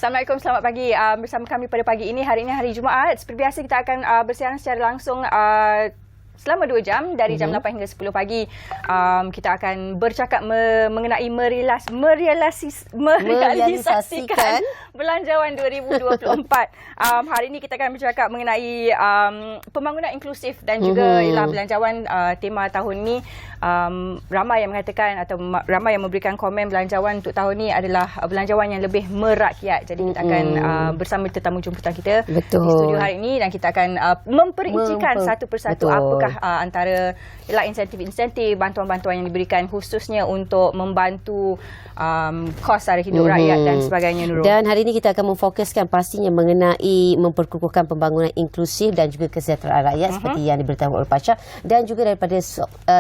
Assalamualaikum, selamat pagi. Bersama kami pada pagi ini, hari ini hari Jumaat. Seperti biasa kita akan bersiaran secara langsung selama 2 jam dari jam 8 hingga 10 pagi. Kita akan bercakap mengenai merealisasikan Belanjawan 2024. Hari ini kita akan bercakap mengenai pembangunan inklusif dan juga ialah belanjawan tema tahun ini. Ramai yang mengatakan atau ramai yang memberikan komen belanjawan untuk tahun ini adalah belanjawan yang lebih merakyat. Jadi kita akan bersama tetamu jemputan kita di studio hari ini dan kita akan memperincikan satu persatu apakah antara insentif-insentif, bantuan-bantuan yang diberikan khususnya untuk membantu kos sara hidup rakyat dan sebagainya, Nurul. Dan hari ini kita akan memfokuskan pastinya mengenai memperkukuhkan pembangunan inklusif dan juga kesejahteraan rakyat seperti yang diberitahu oleh Pasha, dan juga daripada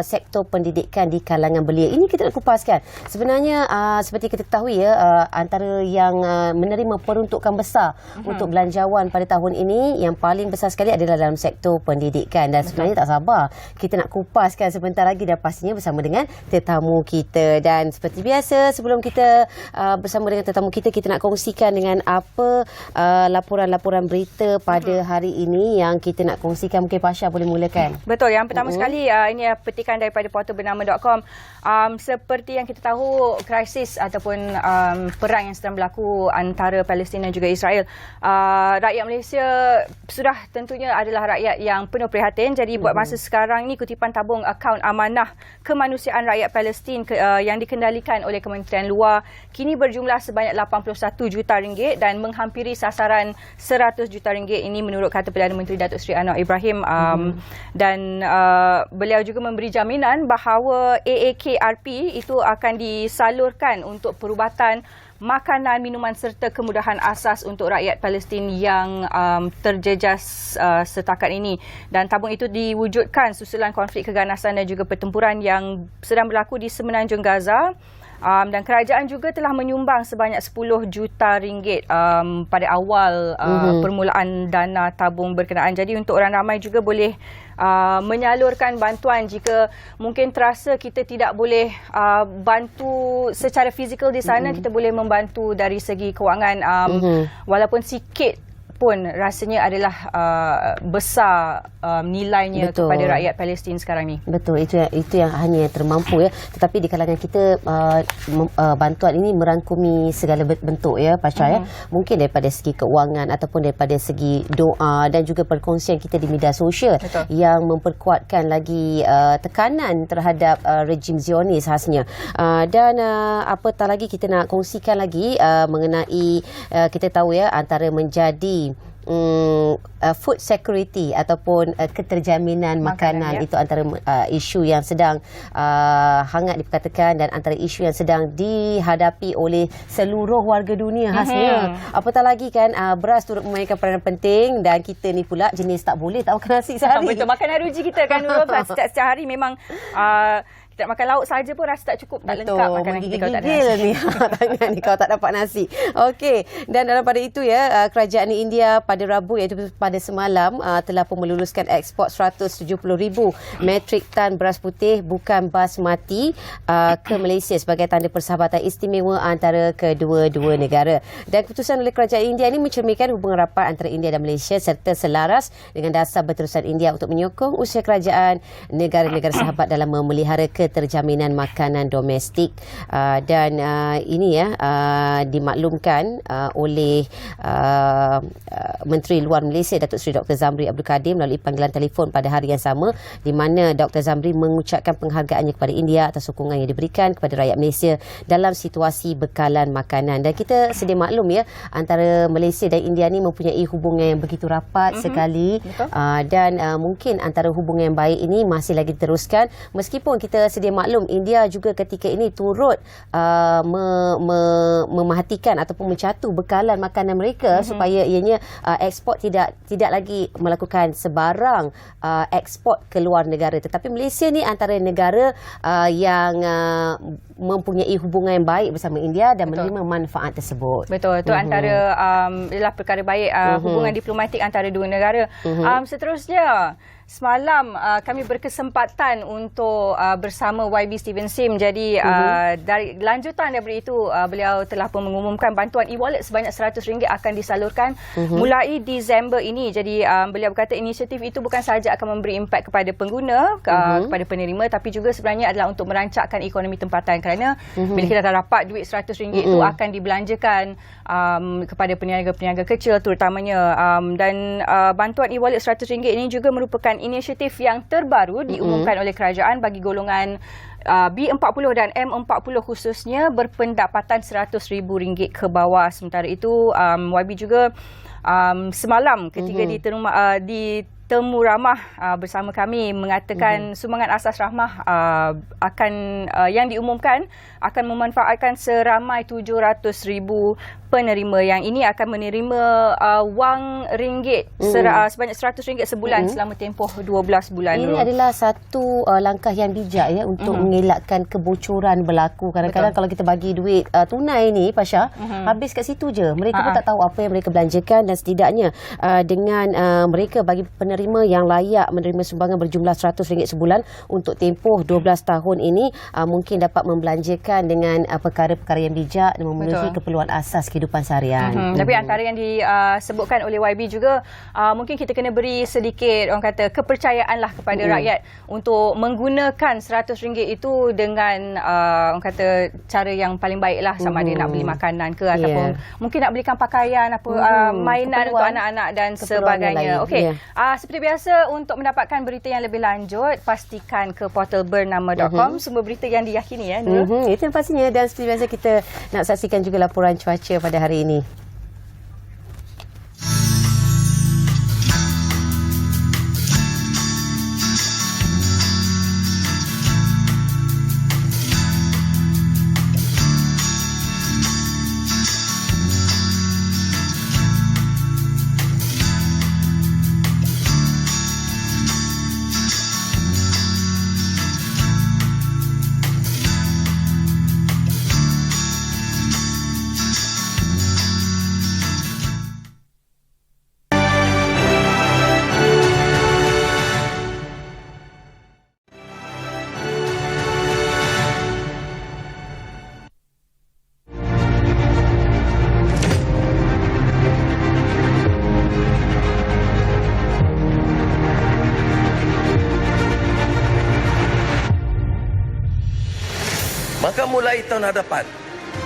sektor pendidikan di kalangan belia. Ini kita nak kupaskan. Sebenarnya seperti kita ketahui ya, antara yang menerima peruntukan besar untuk belanjawan pada tahun ini, yang paling besar sekali adalah dalam sektor pendidikan. Dan sebenarnya tak sabar kita nak kupaskan sebentar lagi dan pastinya bersama dengan tetamu kita. Dan seperti biasa, sebelum kita bersama dengan tetamu kita, kita nak kongsikan dengan apa laporan-laporan berita pada hari ini yang kita nak kongsikan. Mungkin Pasha boleh mulakan. Betul. Yang pertama sekali, ini petikan daripada portal bernama.com. Seperti yang kita tahu, krisis ataupun perang yang sedang berlaku antara Palestin dan juga Israel. Rakyat Malaysia sudah tentunya adalah rakyat yang penuh prihatin. Jadi buat masa sekarang ni, kutipan tabung akaun amanah kemanusiaan rakyat Palestin yang dikendalikan oleh Kementerian Luar kini berjumlah sebanyak 81 juta ringgit dan menghampiri sasaran 100 juta ringgit. Ini menurut kata Perdana Menteri Datuk Seri Anwar Ibrahim. Dan beliau juga memberi jaminan bahawa AAKRP itu akan disalurkan untuk perubatan makanan, minuman serta kemudahan asas untuk rakyat Palestin yang terjejas setakat ini. Dan tabung itu diwujudkan susulan konflik keganasan dan juga pertempuran yang sedang berlaku di semenanjung Gaza. Dan kerajaan juga telah menyumbang sebanyak 10 juta ringgit pada awal permulaan dana tabung berkenaan. Jadi untuk orang ramai juga boleh menyalurkan bantuan jika mungkin terasa kita tidak boleh bantu secara fizikal di sana, kita boleh membantu dari segi kewangan walaupun sikit pun rasanya adalah besar nilainya kepada rakyat Palestin sekarang ni. Betul, itu yang hanya termampu ya. Tetapi di kalangan kita bantuan ini merangkumi segala bentuk ya, Pasha ya. Mungkin daripada segi keuangan ataupun daripada segi doa dan juga perkongsian kita di media sosial yang memperkuatkan lagi tekanan terhadap rejim Zionis khasnya. Dan apatah lagi kita nak kongsikan lagi mengenai kita tahu ya, antara menjadi food security ataupun keterjaminan makanan itu antara isu yang sedang hangat diperkatakan dan antara isu yang sedang dihadapi oleh seluruh warga dunia khasnya. Apatah lagi kan, beras turut memainkan peranan penting dan kita ni pula jenis tak boleh tak makan nasi sehari. Betul, makanan ruji kita kan setiap hari memang kita makan lauk saja pun rasa tak cukup, tak lengkap makanan kita kalau tak ada nasi. Ni tangan ni kalau tak dapat nasi. Okey, dan dalam pada itu ya, kerajaan India pada Rabu iaitu pada semalam telah pun meluluskan ekspor 170,000 metrik tan beras putih bukan basmati ke Malaysia sebagai tanda persahabatan istimewa antara kedua-dua negara. Dan keputusan oleh kerajaan India ini mencerminkan hubungan rapat antara India dan Malaysia serta selaras dengan dasar berterusan India untuk menyokong usaha kerajaan negara-negara sahabat dalam memelihara keterjaminan makanan domestik. Dan ini ya dimaklumkan oleh Menteri Luar Malaysia Datuk Seri Dr. Zamri Abdul Kadir melalui panggilan telefon pada hari yang sama, di mana Dr. Zamri mengucapkan penghargaannya kepada India atas sokongan yang diberikan kepada rakyat Malaysia dalam situasi bekalan makanan. Dan kita sedia maklum ya, antara Malaysia dan India ni mempunyai hubungan yang begitu rapat sekali. Dan mungkin antara hubungan yang baik ini masih lagi diteruskan, meskipun kita sedia maklum India juga ketika ini turut memerhatikan ataupun mencatu bekalan makanan mereka supaya ianya ekspor tidak lagi melakukan sebarang ekspor ke luar negara. Tetapi Malaysia ni antara negara yang mempunyai hubungan yang baik bersama India dan menerima manfaat tersebut. Betul, itu antara ialah perkara baik hubungan diplomatik antara dua negara. Seterusnya semalam kami berkesempatan untuk bersama YB Steven Sim. Jadi dari lanjutan daripada itu beliau telah pun mengumumkan bantuan e-wallet sebanyak RM100 akan disalurkan mulai Disember ini. Jadi beliau berkata inisiatif itu bukan sahaja akan memberi impak kepada pengguna, kepada penerima, tapi juga sebenarnya adalah untuk merancangkan ekonomi tempatan, kerana bila kita dah dapat duit RM100 itu akan dibelanjakan kepada peniaga-peniaga kecil terutamanya, dan bantuan e-wallet RM100 ini juga merupakan inisiatif yang terbaru diumumkan oleh kerajaan bagi golongan B40 dan M40 khususnya berpendapatan RM100,000 ke bawah. Sementara itu YB juga semalam ketika di temu ramah bersama kami mengatakan sumbangan asas rahmah akan yang diumumkan akan memanfaatkan seramai 700,000 penerima yang ini akan menerima wang ringgit sebanyak RM100 sebulan selama tempoh 12 bulan. Ini adalah satu langkah yang bijak ya untuk mengelakkan kebocoran berlaku. Kadang-kadang kalau kita bagi duit tunai ni Pasha, habis kat situ je. Mereka pun tak tahu apa yang mereka belanjakan, dan setidaknya dengan mereka bagi penerima yang layak menerima sumbangan berjumlah RM100 sebulan untuk tempoh 12 tahun ini mungkin dapat membelanjakan dengan perkara-perkara yang bijak dan memenuhi keperluan asas kehidupan seharian. Tapi antara yang disebutkan oleh YB juga mungkin kita kena beri sedikit orang kata kepercayaan lah kepada rakyat untuk menggunakan RM100 itu dengan orang kata cara yang paling baik lah, sama ada nak beli makanan ke ataupun mungkin nak belikan pakaian mainan untuk anak-anak dan sebagainya. Okey. Seperti biasa, untuk mendapatkan berita yang lebih lanjut pastikan ke portal bernama.com. Semua berita yang diyakini ya. Itu yang pastinya, dan seperti biasa kita nak saksikan juga laporan cuaca pada hari ini. Maka mulai tahun hadapan,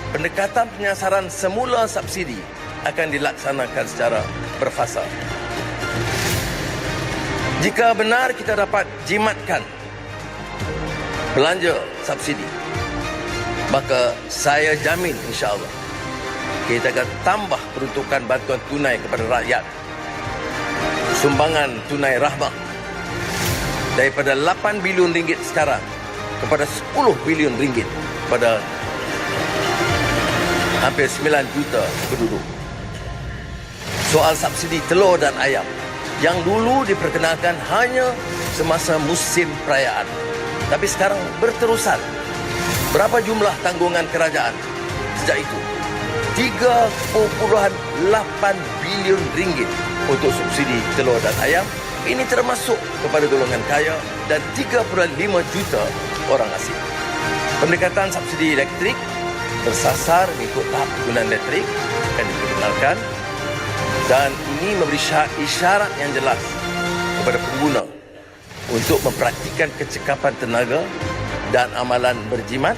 pendekatan penyasaran semula subsidi akan dilaksanakan secara berfasa. Jika benar kita dapat jimatkan belanja subsidi, maka saya jamin insya-Allah kita akan tambah peruntukan bantuan tunai kepada rakyat. Sumbangan tunai rahmah daripada RM8 bilion sekarang kepada RM10 bilion pada hampir 9 juta penduduk. Soal subsidi telur dan ayam yang dulu diperkenalkan hanya semasa musim perayaan, tapi sekarang berterusan. Berapa jumlah tanggungan kerajaan sejak itu? RM3.8 bilion untuk subsidi telur dan ayam. Ini termasuk kepada golongan kaya dan 3.5 juta orang asing. Pendekatan subsidi elektrik bersasar mengikut tahap penggunaan elektrik akan diperkenalkan, dan ini memberi isyarat yang jelas kepada pengguna untuk mempraktikkan kecekapan tenaga dan amalan berjimat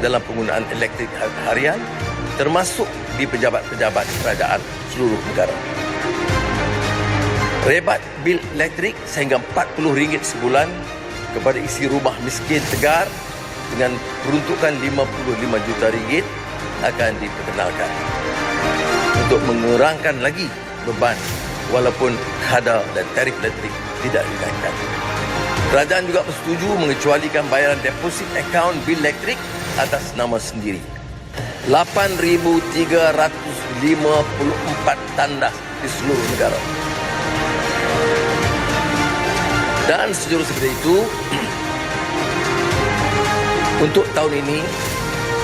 dalam penggunaan elektrik harian, termasuk di pejabat-pejabat kerajaan seluruh negara. Rebat bil elektrik sehingga RM40 sebulan kepada isi rumah miskin tegar dengan peruntukan RM55 juta akan diperkenalkan untuk mengurangkan lagi beban walaupun kadar dan tarif elektrik tidak dinaikkan. Kerajaan juga bersetuju mengecualikan bayaran deposit akaun bil elektrik atas nama sendiri. 8,354 tandas di seluruh negara. Dan sejurus seperti itu, untuk tahun ini,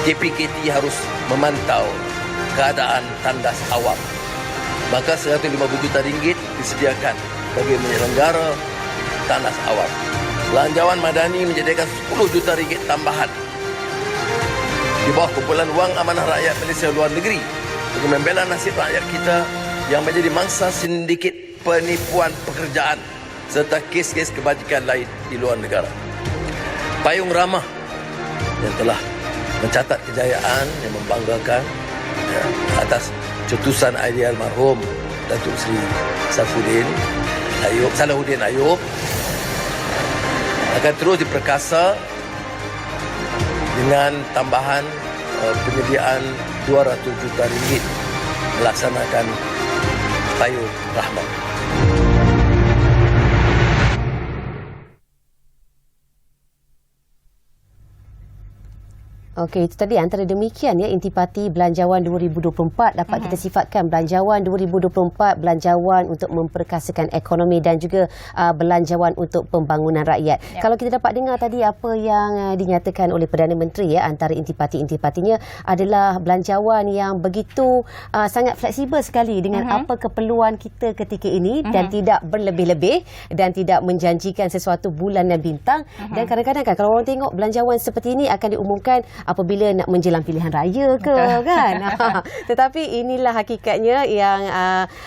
KPKT harus memantau keadaan tandas awam. Maka RM150 juta disediakan bagi menyelenggara Tanas Awam. Belanjawan Madani menyediakan 10 juta ringgit tambahan di bawah kumpulan wang amanah rakyat Malaysia luar negeri untuk membela nasib rakyat kita yang menjadi mangsa sindiket penipuan pekerjaan serta kes-kes kebajikan lain di luar negara. Payung Ramah yang telah mencatat kejayaan yang membanggakan atas cetusan ideal marhum Datuk Seri Salahuddin Ayub akan terus diperkasa dengan tambahan penyediaan 200 juta ringgit melaksanakan Payung Rahmah. Okey, itu tadi antara demikian ya intipati Belanjawan 2024 dapat kita sifatkan Belanjawan 2024 belanjawan untuk memperkasakan ekonomi dan juga belanjawan untuk pembangunan rakyat. Kalau kita dapat dengar tadi apa yang dinyatakan oleh Perdana Menteri ya, antara intipati-intipatinya adalah belanjawan yang begitu sangat fleksibel sekali dengan apa keperluan kita ketika ini dan tidak berlebih-lebih dan tidak menjanjikan sesuatu bulan dan bintang dan kadang-kadang kan kalau orang tengok belanjawan seperti ini akan diumumkan apabila nak menjelang pilihan raya ke kan. Tetapi inilah hakikatnya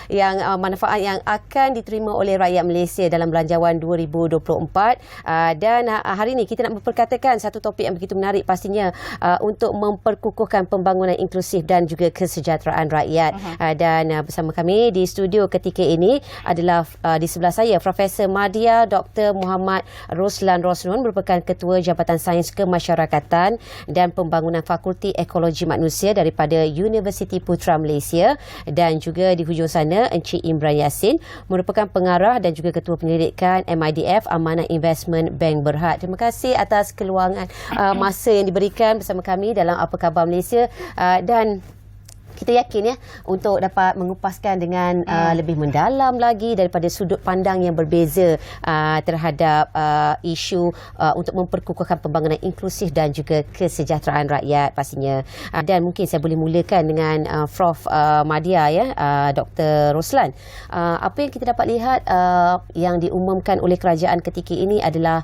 yang manfaat yang akan diterima oleh rakyat Malaysia dalam Belanjawan 2024 dan hari ini kita nak memperkatakan satu topik yang begitu menarik pastinya untuk memperkukuhkan pembangunan inklusif dan juga kesejahteraan rakyat. Dan bersama kami di studio ketika ini adalah di sebelah saya Profesor Madya Dr. Muhammad Roslan Rosnun merupakan Ketua Jabatan Sains Kemasyarakatan dan Pembangunan Fakulti Ekologi Manusia daripada Universiti Putra Malaysia dan juga di hujung sana Encik Imran Yassin merupakan pengarah dan juga Ketua Penyelidikan MIDF Amanah Investment Bank Berhad. Terima kasih atas keluangan masa yang diberikan bersama kami dalam Apa Khabar Malaysia dan kita yakin ya untuk dapat mengupaskan dengan lebih mendalam lagi daripada sudut pandang yang berbeza terhadap isu untuk memperkukuhkan pembangunan inklusif dan juga kesejahteraan rakyat pastinya. Dan mungkin saya boleh mulakan dengan Prof Madya ya, Dr. Roslan. Apa yang kita dapat lihat yang diumumkan oleh kerajaan ketika ini adalah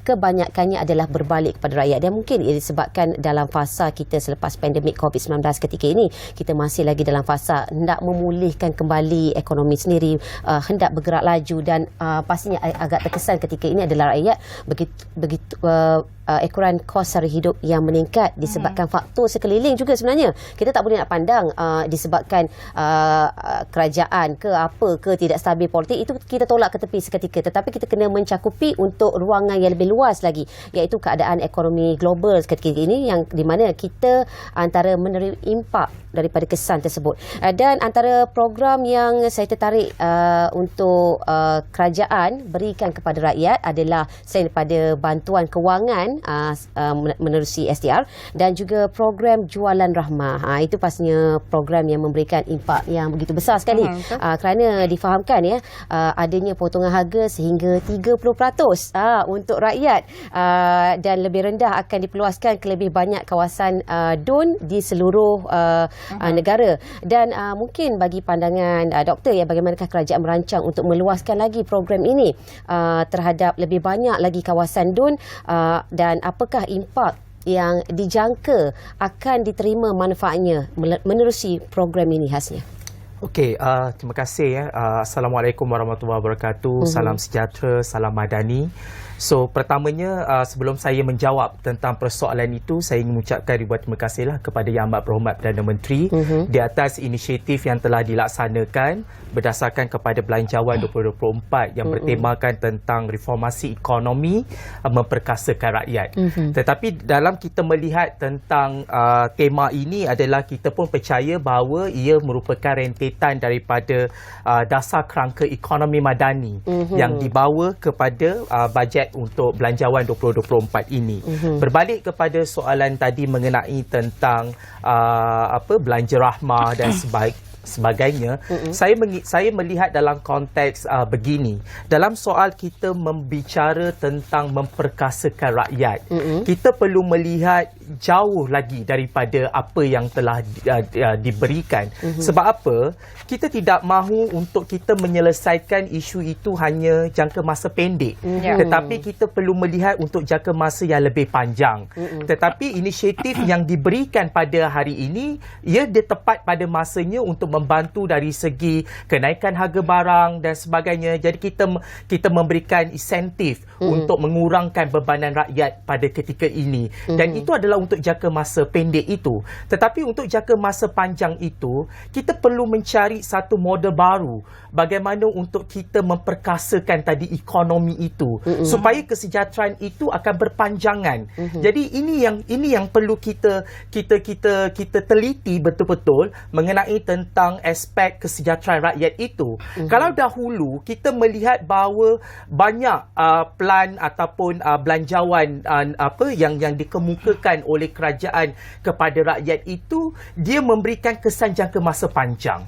kebanyakannya adalah berbalik kepada rakyat dan mungkin ia disebabkan dalam fasa kita selepas pandemik COVID-19 ketika ini kita masih lagi dalam fasa hendak memulihkan kembali ekonomi sendiri, hendak bergerak laju dan pastinya agak terkesan ketika ini adalah rakyat begitu ekoran kos sara hidup yang meningkat disebabkan faktor sekeliling juga sebenarnya. Kita tak boleh nak pandang disebabkan kerajaan ke apa ke tidak stabil politik itu kita tolak ke tepi seketika, tetapi kita kena mencakupi untuk ruangan yang lebih luas lagi iaitu keadaan ekonomi global ketika ini yang di mana kita antara menerima impak daripada kesan tersebut. Dan antara program yang saya tertarik untuk kerajaan berikan kepada rakyat adalah selain daripada bantuan kewangan menerusi SDR dan juga program jualan rahmah. Itu pastinya program yang memberikan impak yang begitu besar sekali kerana difahamkan ya adanya potongan harga sehingga 30% untuk rakyat dan lebih rendah akan diperluaskan ke lebih banyak kawasan DUN di seluruh negara. Dan mungkin bagi pandangan doktor ya, bagaimanakah kerajaan merancang untuk meluaskan lagi program ini terhadap lebih banyak lagi kawasan DUN dan apakah impak yang dijangka akan diterima manfaatnya menerusi program ini khasnya? Okey, terima kasih ya. Assalamualaikum warahmatullahi wabarakatuh. Salam sejahtera, salam madani. So, pertamanya sebelum saya menjawab tentang persoalan itu, saya ingin mengucapkan ribuan terima kasihlah kepada Yang Amat Berhormat Perdana Menteri di atas inisiatif yang telah dilaksanakan berdasarkan kepada Belanjawan 2024 yang bertemakan tentang reformasi ekonomi memperkasakan rakyat. Tetapi dalam kita melihat tentang tema ini adalah kita pun percaya bahawa ia merupakan rentetan daripada dasar kerangka ekonomi madani yang dibawa kepada bajet untuk Belanjawan 2024 ini. Berbalik kepada soalan tadi mengenai tentang belanja rahmah dan sebagainya, saya melihat dalam konteks begini. Dalam soal kita membicara tentang memperkasakan rakyat, kita perlu melihat jauh lagi daripada apa yang telah diberikan. Sebab apa? Kita tidak mahu untuk kita menyelesaikan isu itu hanya jangka masa pendek. Tetapi kita perlu melihat untuk jangka masa yang lebih panjang. Tetapi inisiatif yang diberikan pada hari ini, ia tepat pada masanya untuk membantu dari segi kenaikan harga barang dan sebagainya. Jadi kita memberikan insentif untuk mengurangkan bebanan rakyat pada ketika ini. Dan itu adalah untuk jangka masa pendek itu. Tetapi untuk jangka masa panjang itu, kita perlu mencari satu model baru bagaimana untuk kita memperkasakan tadi ekonomi itu supaya kesejahteraan itu akan berpanjangan. Jadi ini yang perlu kita teliti betul-betul mengenai tentang aspek kesejahteraan rakyat itu. Kalau dahulu kita melihat bahawa banyak plan ataupun belanjawan yang dikemukakan oleh kerajaan kepada rakyat itu, dia memberikan kesan jangka masa panjang.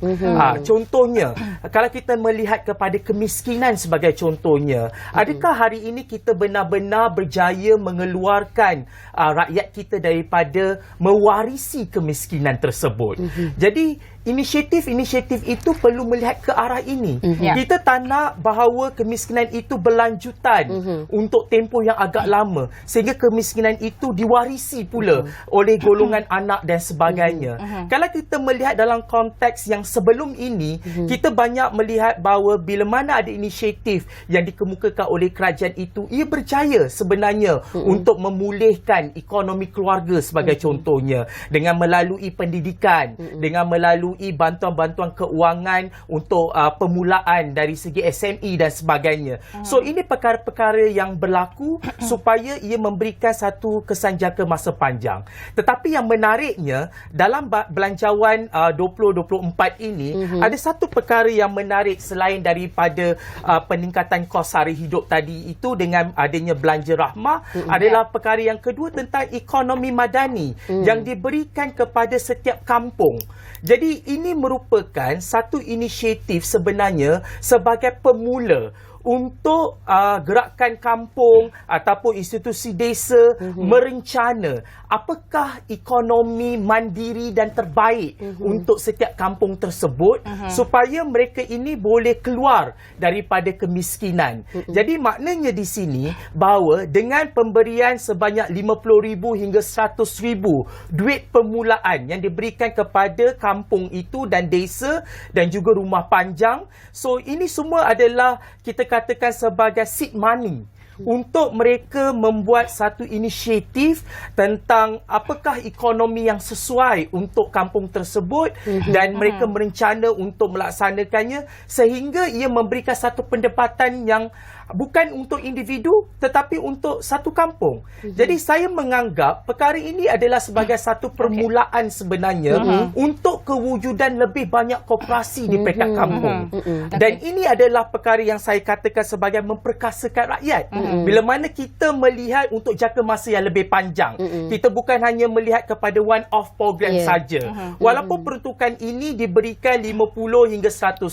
Contohnya, kalau kita melihat kepada kemiskinan sebagai contohnya, adakah hari ini kita benar-benar berjaya mengeluarkan rakyat kita daripada mewarisi kemiskinan tersebut? Jadi inisiatif-inisiatif itu perlu melihat ke arah ini. Kita tak nak bahawa kemiskinan itu berlanjutan untuk tempoh yang agak lama sehingga kemiskinan itu diwarisi pula oleh golongan anak dan sebagainya. Kalau kita melihat dalam konteks yang sebelum ini, kita banyak melihat bahawa bila mana ada inisiatif yang dikemukakan oleh kerajaan itu, ia berjaya sebenarnya untuk memulihkan ekonomi keluarga sebagai contohnya, dengan melalui pendidikan, dengan melalui bantuan-bantuan keuangan untuk permulaan dari segi SME dan sebagainya. So ini perkara-perkara yang berlaku supaya ia memberikan satu kesan jangka masa panjang. Tetapi yang menariknya dalam belanjawan 2024 ini, ada satu perkara yang menarik selain daripada peningkatan kos sara hidup tadi itu dengan adanya belanja rahmah, adalah perkara yang kedua tentang ekonomi madani yang diberikan kepada setiap kampung. Jadi ini merupakan satu inisiatif sebenarnya sebagai pemula untuk gerakan kampung ataupun institusi desa merencana apakah ekonomi mandiri dan terbaik untuk setiap kampung tersebut supaya mereka ini boleh keluar daripada kemiskinan. Jadi maknanya di sini bahawa dengan pemberian sebanyak 50,000 hingga 100,000 duit permulaan yang diberikan kepada kampung itu dan desa dan juga rumah panjang, so ini semua adalah kita katakan sebagai seed money untuk mereka membuat satu inisiatif tentang apakah ekonomi yang sesuai untuk kampung tersebut dan mereka merencana untuk melaksanakannya sehingga ia memberikan satu pendapatan yang bukan untuk individu tetapi untuk satu kampung. Jadi saya menganggap perkara ini adalah sebagai satu permulaan sebenarnya untuk kewujudan lebih banyak koperasi di peringkat kampung. Dan ini adalah perkara yang saya katakan sebagai memperkasakan rakyat. Bila mana kita melihat untuk jangka masa yang lebih panjang, kita bukan hanya melihat kepada one off program saja. Walaupun peruntukan ini diberikan 50 hingga 100,000,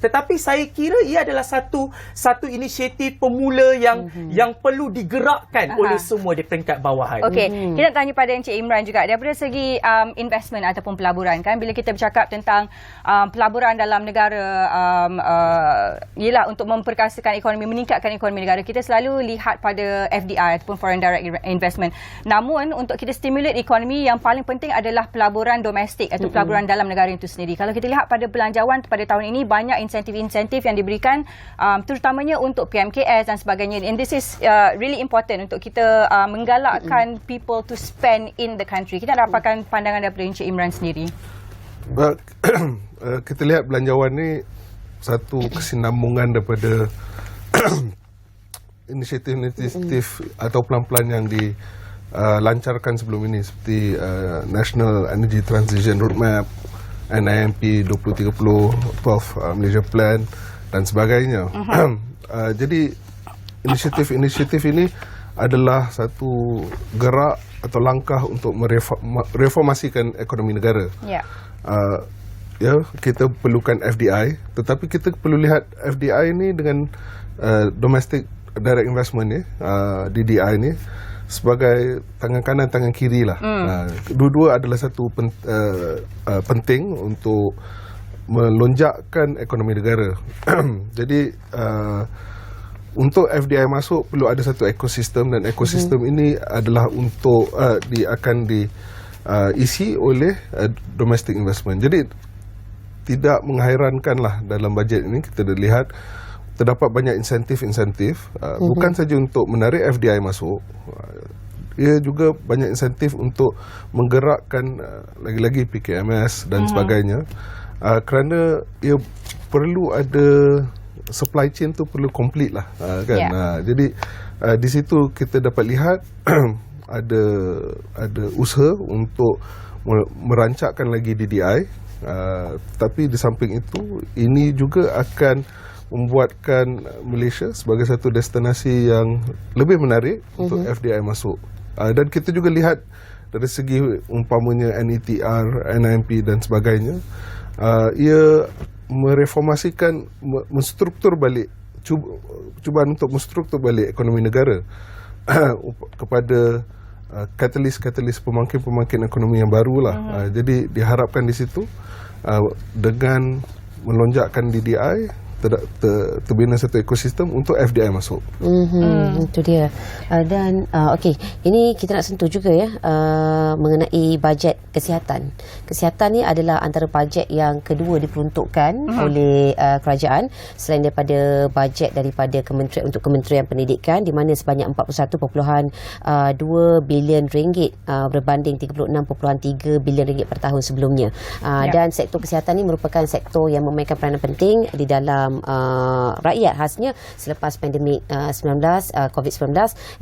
tetapi saya kira ia adalah satu inisiatif pemula yang perlu digerakkan oleh semua di peringkat bawahan. Okey, kita nak tanya pada Encik Imran juga daripada segi investment ataupun pelaburan kan, bila kita bercakap tentang pelaburan dalam negara ialah untuk memperkasakan ekonomi, meningkatkan ekonomi negara, kita selalu lihat pada FDI ataupun foreign direct investment. Namun untuk kita stimulate ekonomi, yang paling penting adalah pelaburan domestik atau pelaburan dalam negara itu sendiri. Kalau kita lihat pada belanjawan pada tahun ini, banyak insentif-insentif yang diberikan terutamanya untuk PMKS dan sebagainya. And this is really important untuk kita menggalakkan people to spend in the country. Kita dapatkan pandangan daripada Encik Imran sendiri. Kita lihat belanjawan ni satu kesinambungan daripada inisiatif-inisiatif atau plan-plan yang dilancarkan sebelum ini seperti National Energy Transition Roadmap, NIMP 2030, 12 Malaysia Plan dan sebagainya. Jadi inisiatif-inisiatif ini adalah satu gerak atau langkah untuk mereformasikan ekonomi negara. ya, kita perlukan FDI, tetapi kita perlu lihat FDI ni dengan domestic direct investment ni, DDI ni, sebagai tangan kanan tangan kiri lah. Dua-dua adalah satu penting untuk melonjakkan ekonomi negara. Jadi untuk FDI masuk perlu ada satu ekosistem, dan ekosistem ini adalah untuk akan diisi oleh domestic investment. Jadi tidak menghairankanlah dalam bajet ini kita dah lihat terdapat banyak insentif-insentif, bukan saja untuk menarik FDI masuk, ia juga banyak insentif untuk menggerakkan lagi-lagi PKMS dan sebagainya, kerana ia perlu ada supply chain tu perlu complete lah, kan. Jadi di situ kita dapat lihat ada usaha untuk merancakkan lagi DDI, tapi di samping itu ini juga akan membuatkan Malaysia sebagai satu destinasi yang lebih menarik untuk FDI masuk. Dan kita juga lihat dari segi umpamanya NETR, NIMP dan sebagainya, ia mereformasikan, menstruktur balik, cubaan untuk menstruktur balik ekonomi negara kepada katalis-katalis pemangkin-pemangkin ekonomi yang barulah. Jadi diharapkan di situ dengan melonjakkan DDI, terbina satu ekosistem untuk FDI masuk. Itu dia. Dan okey, ini kita nak sentuh juga ya, mengenai bajet kesihatan. Kesihatan ni adalah antara bajet yang kedua diperuntukkan oleh kerajaan selain daripada bajet daripada Kementerian Pendidikan, di mana sebanyak 41.2 bilion ringgit berbanding 36.3 bilion ringgit per tahun sebelumnya. Dan sektor kesihatan ni merupakan sektor yang memainkan peranan penting di dalam rakyat, khasnya selepas pandemik COVID-19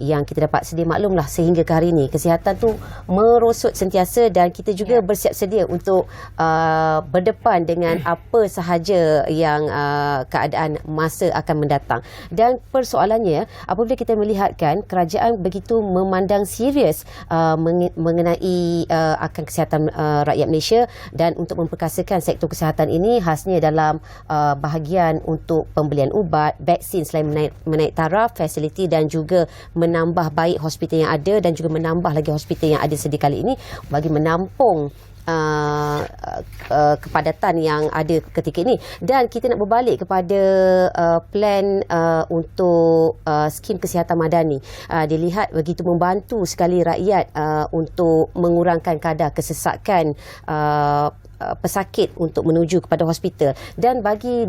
yang kita dapat sedia maklumlah sehingga ke hari ini kesihatan tu merosot sentiasa, dan kita juga bersiap sedia untuk berdepan dengan apa sahaja yang keadaan masa akan mendatang. Dan persoalannya, apabila kita melihatkan kerajaan begitu memandang serius mengenai akan kesihatan rakyat Malaysia, dan untuk memperkasakan sektor kesihatan ini khasnya dalam bahagian untuk pembelian ubat, vaksin, selain menaik taraf, fasiliti dan juga menambah baik hospital yang ada, dan juga menambah lagi hospital yang ada sedia kali ini bagi menampung kepadatan yang ada ketika ini. Dan kita nak berbalik kepada plan untuk skim kesihatan madani, dilihat begitu membantu sekali rakyat untuk mengurangkan kadar kesesakan pesakit untuk menuju kepada hospital. Dan bagi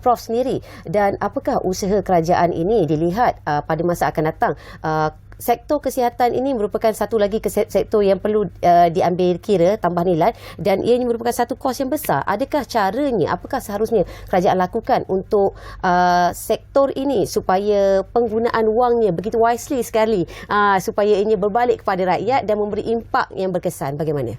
Prof sendiri, dan apakah usaha kerajaan ini dilihat pada masa akan datang? Sektor kesihatan ini merupakan satu lagi sektor yang perlu diambil kira tambah nilai, dan ia ini merupakan satu kos yang besar. Adakah caranya, apakah seharusnya kerajaan lakukan untuk sektor ini supaya penggunaan wangnya begitu wisely sekali, supaya ini berbalik kepada rakyat dan memberi impak yang berkesan? Bagaimana?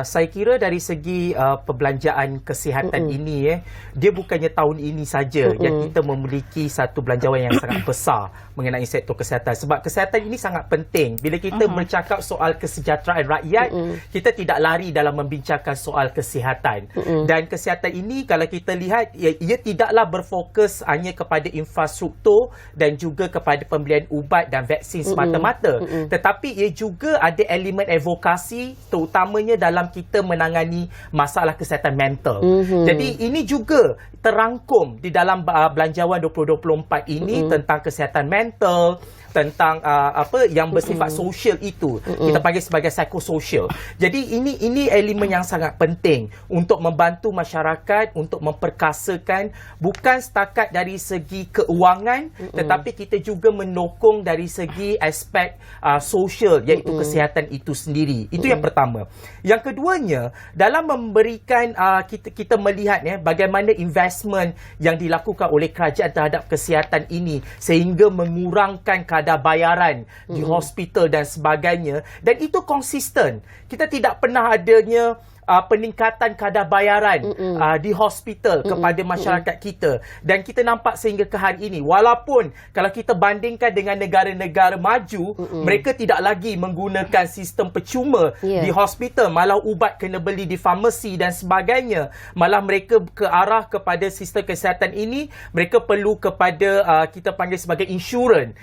Saya kira dari segi perbelanjaan kesihatan ini, dia bukannya tahun ini saja yang kita memiliki satu belanjawan yang sangat besar mengenai sektor kesihatan. Sebab kesihatan ini sangat penting. Bila kita bercakap soal kesejahteraan rakyat, kita tidak lari dalam membincangkan soal kesihatan. Dan kesihatan ini kalau kita lihat, ia tidaklah berfokus hanya kepada infrastruktur dan juga kepada pembelian ubat dan vaksin semata-mata. Tetapi ia juga ada elemen advokasi, terutamanya dalam kita menangani masalah kesihatan mental. Jadi ini juga terangkum di dalam belanjawan 2024 ini tentang kesihatan mental, tentang apa yang bersifat sosial itu kita panggil sebagai psikososial. Jadi ini elemen yang sangat penting untuk membantu masyarakat untuk memperkasakan bukan setakat dari segi keuangan, tetapi kita juga menokong dari segi aspek sosial, iaitu kesihatan itu sendiri. Itu yang pertama. Yang keduanya, dalam memberikan kita melihat bagaimana investment yang dilakukan oleh kerajaan terhadap kesihatan ini sehingga mengurangkan kadar bayaran di hospital dan sebagainya, dan itu konsisten. Kita tidak pernah adanya peningkatan kadar bayaran di hospital kepada masyarakat kita. Dan kita nampak sehingga ke hari ini, walaupun kalau kita bandingkan dengan negara-negara maju, mereka tidak lagi menggunakan sistem percuma di hospital, malah ubat kena beli di farmasi dan sebagainya. Malah mereka ke arah kepada sistem kesihatan ini, mereka perlu kepada kita panggil sebagai insurans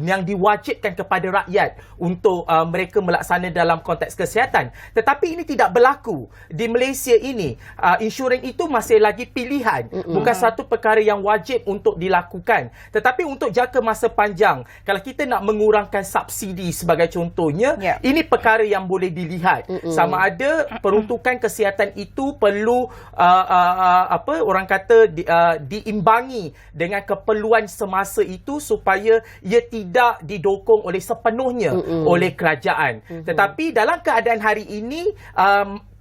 yang diwajibkan kepada rakyat untuk mereka melaksana dalam konteks kesihatan. Tetapi ini tidak berlaku di Malaysia ini. Insurans itu masih lagi pilihan, bukan satu perkara yang wajib untuk dilakukan. Tetapi untuk jangka masa panjang, kalau kita nak mengurangkan subsidi sebagai contohnya, ini perkara yang boleh dilihat. Sama ada peruntukan kesihatan itu perlu orang kata diimbangi dengan keperluan semasa itu supaya ia tidak didokong oleh sepenuhnya oleh kerajaan. Tetapi dalam keadaan hari ini,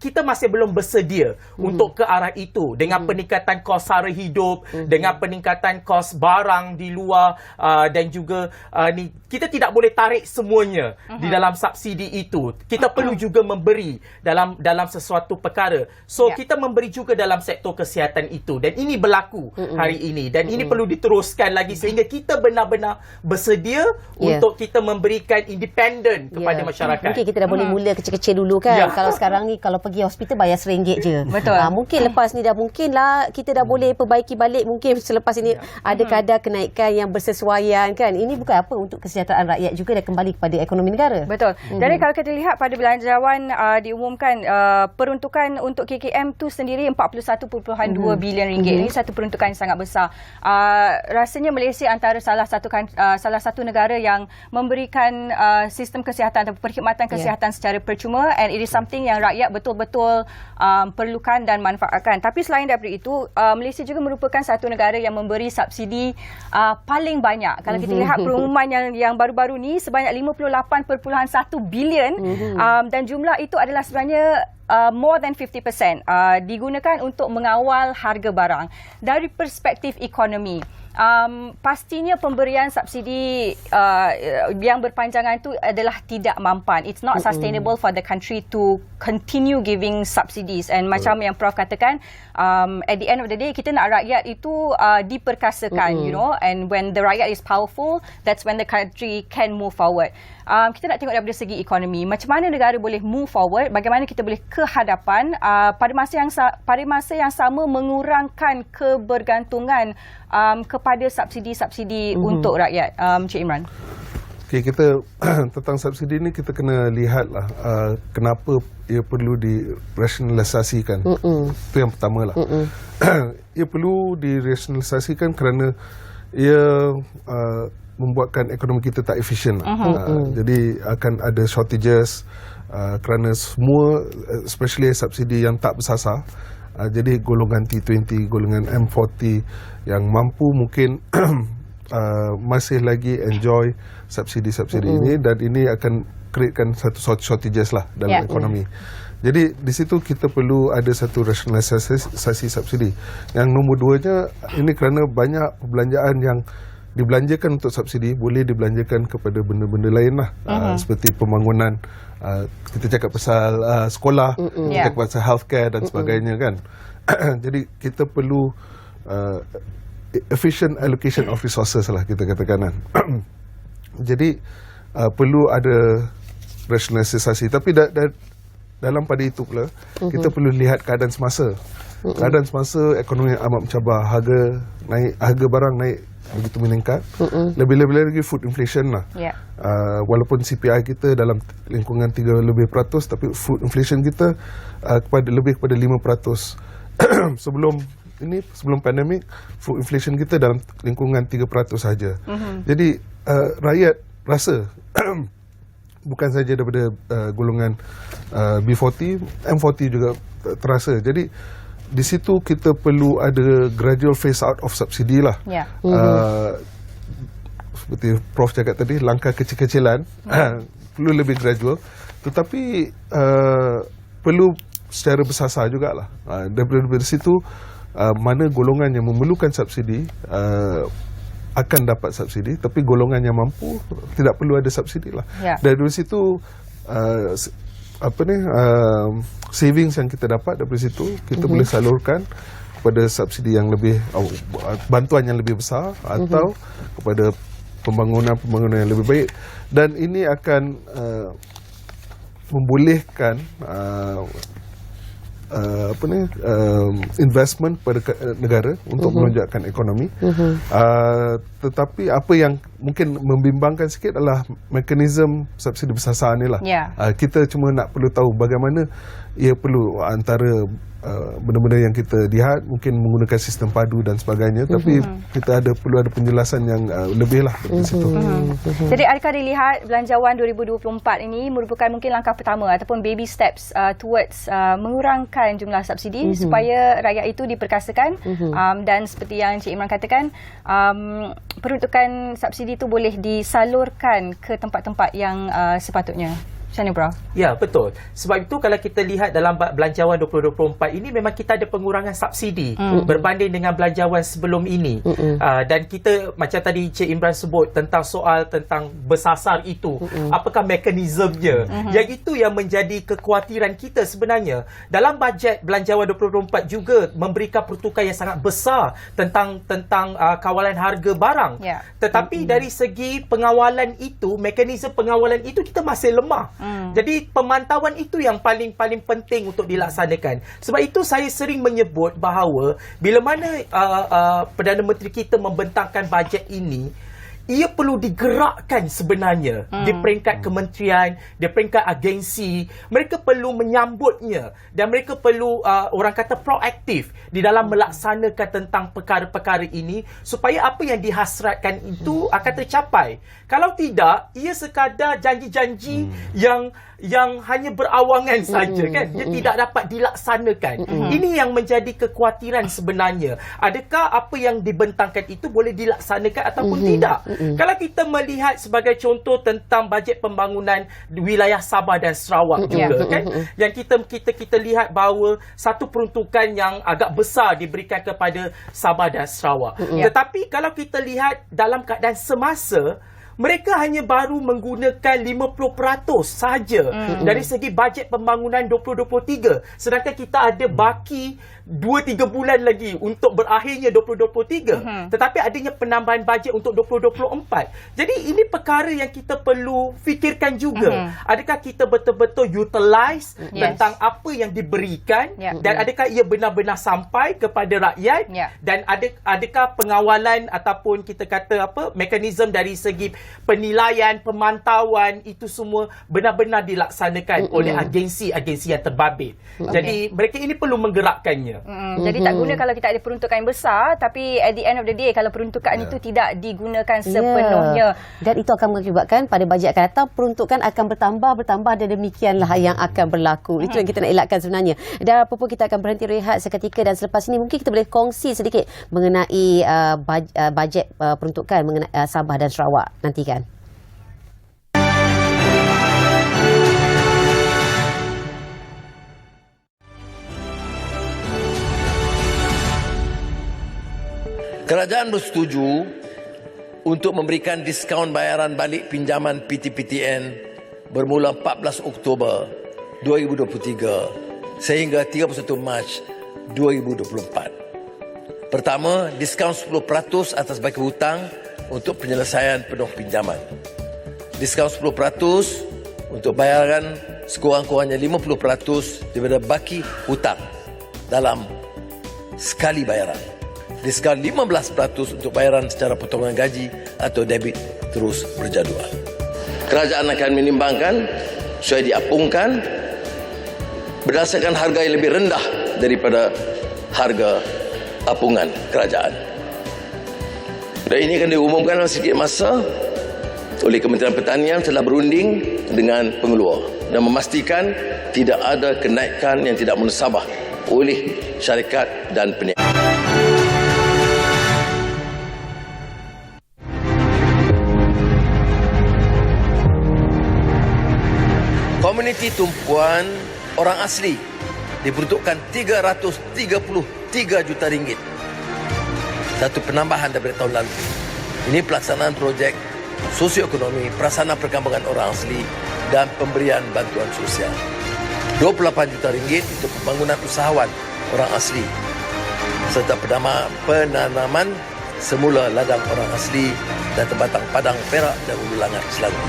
kita masih belum bersedia untuk ke arah itu dengan peningkatan kos sara hidup, dengan peningkatan kos barang di luar dan juga kita tidak boleh tarik semuanya di dalam subsidi itu. Kita perlu juga memberi dalam sesuatu perkara. So kita memberi juga dalam sektor kesihatan itu, dan ini berlaku hari ini, dan ini perlu diteruskan lagi sehingga kita benar-benar bersedia untuk kita memberikan independen kepada masyarakat. Mungkin kita dah boleh mula kecil-kecil dulu kan. Kalau sekarang ni kalau pergi hospital bayar RM1 je. Betul. Mungkin lepas ni dah mungkin lah kita dah boleh perbaiki balik. Mungkin selepas ini ada kadar kenaikan yang bersesuaian kan. Ini bukan apa untuk kesejahteraan rakyat juga dan kembali kepada ekonomi negara. Betul. Jadi kalau kita lihat pada belanjawan diumumkan peruntukan untuk KKM tu sendiri 41.2 bilion ringgit. Ini satu peruntukan yang sangat besar. Rasanya Malaysia antara salah satu negara yang memberikan sistem kesihatan atau perkhidmatan kesihatan secara percuma, and it is something yang rakyat betul-betul perlukan dan manfaatkan. Tapi selain daripada itu, Malaysia juga merupakan satu negara yang memberi subsidi paling banyak. Kalau kita lihat pengumuman yang baru-baru ni sebanyak 58.1 bilion, dan jumlah itu adalah sebenarnya more than 50% digunakan untuk mengawal harga barang. Dari perspektif ekonomi, pastinya pemberian subsidi yang berpanjangan itu adalah tidak mampan. It's not sustainable for the country to continue giving subsidies. And macam yang Prof katakan, at the end of the day, kita nak rakyat itu diperkasakan, you know, and when the rakyat is powerful, that's when the country can move forward. Kita nak tengok daripada segi ekonomi, macam mana negara boleh move forward, bagaimana kita boleh ke hadapan pada masa yang sama mengurangkan kebergantungan kepada subsidi-subsidi untuk rakyat. Cik Imran. Okay, kita tentang subsidi ni kita kena lihatlah kenapa ia perlu dirasionalisasikan. Itu yang pertama lah. Ia perlu dirasionalisasikan kerana ia membuatkan ekonomi kita tak efisien lah. Jadi akan ada shortages kerana semua, especially subsidi yang tak bersasar. Jadi golongan T20, golongan M40 yang mampu mungkin masih lagi enjoy subsidi-subsidi ini, dan ini akan createkan satu shortages lah dalam ekonomi. Jadi di situ kita perlu ada satu rasionalisasi subsidi. Yang nombor duanya, ini kerana banyak perbelanjaan yang dibelanjakan untuk subsidi boleh dibelanjakan kepada benda-benda lain lah, seperti pembangunan, kita cakap pasal sekolah, kita cakap pasal healthcare dan sebagainya kan. Jadi kita perlu efficient allocation of resources lah, kita katakan kan. Jadi perlu ada rasionalisasi, tapi dalam pada itu pula kita perlu lihat keadaan semasa. Keadaan semasa ekonomi amat mencabar, harga barang naik begitu meningkat. Lebih-lebih lagi food inflation lah. Walaupun CPI kita dalam lingkungan 3%, tapi food inflation kita lebih kepada 5%. Sebelum pandemik, food inflation kita dalam lingkungan 3% saja. Jadi rakyat rasa bukan saja daripada golongan B40, M40 juga terasa. Jadi di situ kita perlu ada gradual phase out of subsidi lah. Seperti Prof cakap tadi, langkah kecil-kecilan perlu lebih gradual, tetapi perlu secara bersasar jugalah. Daripada situ mana golongan yang memerlukan subsidi akan dapat subsidi, tapi golongan yang mampu tidak perlu ada subsidi lah. Dari situ savings yang kita dapat dari situ kita boleh salurkan kepada subsidi yang lebih bantuan yang lebih besar atau kepada pembangunan yang lebih baik, dan ini akan membolehkan investment pada negara untuk melonjakkan ekonomi. Tetapi apa yang mungkin membimbangkan sikit adalah mekanisme subsidi bersasar ni lah. Kita cuma nak perlu tahu bagaimana ia perlu antara benda-benda yang kita lihat mungkin menggunakan sistem padu dan sebagainya, tapi kita perlu ada penjelasan yang lebih lah dari situ. Jadi adakah dilihat belanjawan 2024 ini merupakan mungkin langkah pertama ataupun baby steps towards mengurangkan jumlah subsidi supaya rakyat itu diperkasakan, dan seperti yang Cik Imran katakan, peruntukan subsidi itu boleh disalurkan ke tempat-tempat yang sepatutnya. Macam mana, Prof? Ya, betul. Sebab itu kalau kita lihat dalam belanjawan 2024 ini memang kita ada pengurangan subsidi berbanding dengan belanjawan sebelum ini. Dan kita macam tadi Cik Imran sebut tentang soal tentang bersasar itu. Apakah mekanismenya? Yang itu yang menjadi kekhawatiran kita sebenarnya. Dalam bajet belanjawan 2024 juga memberikan peruntukan yang sangat besar tentang kawalan harga barang. Tetapi dari segi pengawalan itu, mekanisme pengawalan itu kita masih lemah. Jadi pemantauan itu yang paling penting untuk dilaksanakan. Sebab itu saya sering menyebut bahawa bila mana Perdana Menteri kita membentangkan bajet ini, ia perlu digerakkan sebenarnya di peringkat kementerian, di peringkat agensi. Mereka perlu menyambutnya dan mereka perlu orang kata proaktif di dalam melaksanakan tentang perkara-perkara ini supaya apa yang dihasratkan itu akan tercapai. Kalau tidak, ia sekadar janji-janji yang hanya berawangan saja, kan? Dia tidak dapat dilaksanakan. Ini yang menjadi kekhawatiran sebenarnya. Adakah apa yang dibentangkan itu boleh dilaksanakan ataupun tidak? Kalau kita melihat sebagai contoh tentang bajet pembangunan wilayah Sabah dan Sarawak juga, kan? Yang kita lihat bahawa satu peruntukan yang agak besar diberikan kepada Sabah dan Sarawak. Tetapi kalau kita lihat dalam keadaan semasa, mereka hanya baru menggunakan 50% sahaja dari segi bajet pembangunan 2023. Sedangkan kita ada baki 2-3 bulan lagi untuk berakhirnya 2023. Tetapi adanya penambahan bajet untuk 2024. Jadi ini perkara yang kita perlu fikirkan juga. Adakah kita betul-betul utilize tentang apa yang diberikan dan adakah ia benar-benar sampai kepada rakyat, dan adakah pengawalan ataupun kita kata mekanisme dari segi penilaian, pemantauan itu semua benar-benar dilaksanakan oleh agensi-agensi yang terbabit. Jadi mereka ini perlu menggerakkannya. Jadi tak guna kalau kita ada peruntukan yang besar, tapi at the end of the day kalau peruntukan itu tidak digunakan sepenuhnya. Dan itu akan mengakibatkan pada bajet akan datang peruntukan akan bertambah dan demikianlah yang akan berlaku. Itu yang kita nak elakkan sebenarnya. Dan apa pun kita akan berhenti rehat seketika, dan selepas ini mungkin kita boleh kongsi sedikit mengenai bajet peruntukan mengenai Sabah dan Sarawak nanti, kan. Kerajaan bersetuju untuk memberikan diskaun bayaran balik pinjaman PTPTN bermula 14 Oktober 2023 sehingga 31 Mac 2024. Pertama, diskaun 10% atas baki hutang untuk penyelesaian penuh pinjaman. Diskaun 10% untuk bayaran sekurang-kurangnya 50% daripada baki hutang dalam sekali bayaran. Diskaun 15% untuk bayaran secara potongan gaji atau debit terus berjadual. Kerajaan akan menimbangkan supaya diapungkan berdasarkan harga yang lebih rendah daripada harga apungan kerajaan. Dan ini akan diumumkan dalam sedikit masa oleh Kementerian Pertanian setelah berunding dengan pengeluar dan memastikan tidak ada kenaikan yang tidak munasabah oleh syarikat dan peniaga. Komuniti tumpuan orang asli diperuntukkan 333 juta ringgit. Satu penambahan daripada tahun lalu. Ini pelaksanaan projek sosioekonomi, prasarana perkampungan orang asli dan pemberian bantuan sosial. RM28 juta untuk pembangunan usahawan orang asli serta penanaman semula ladang orang asli dan tempatang Padang, Perak dan Hulu Langat, Selangor.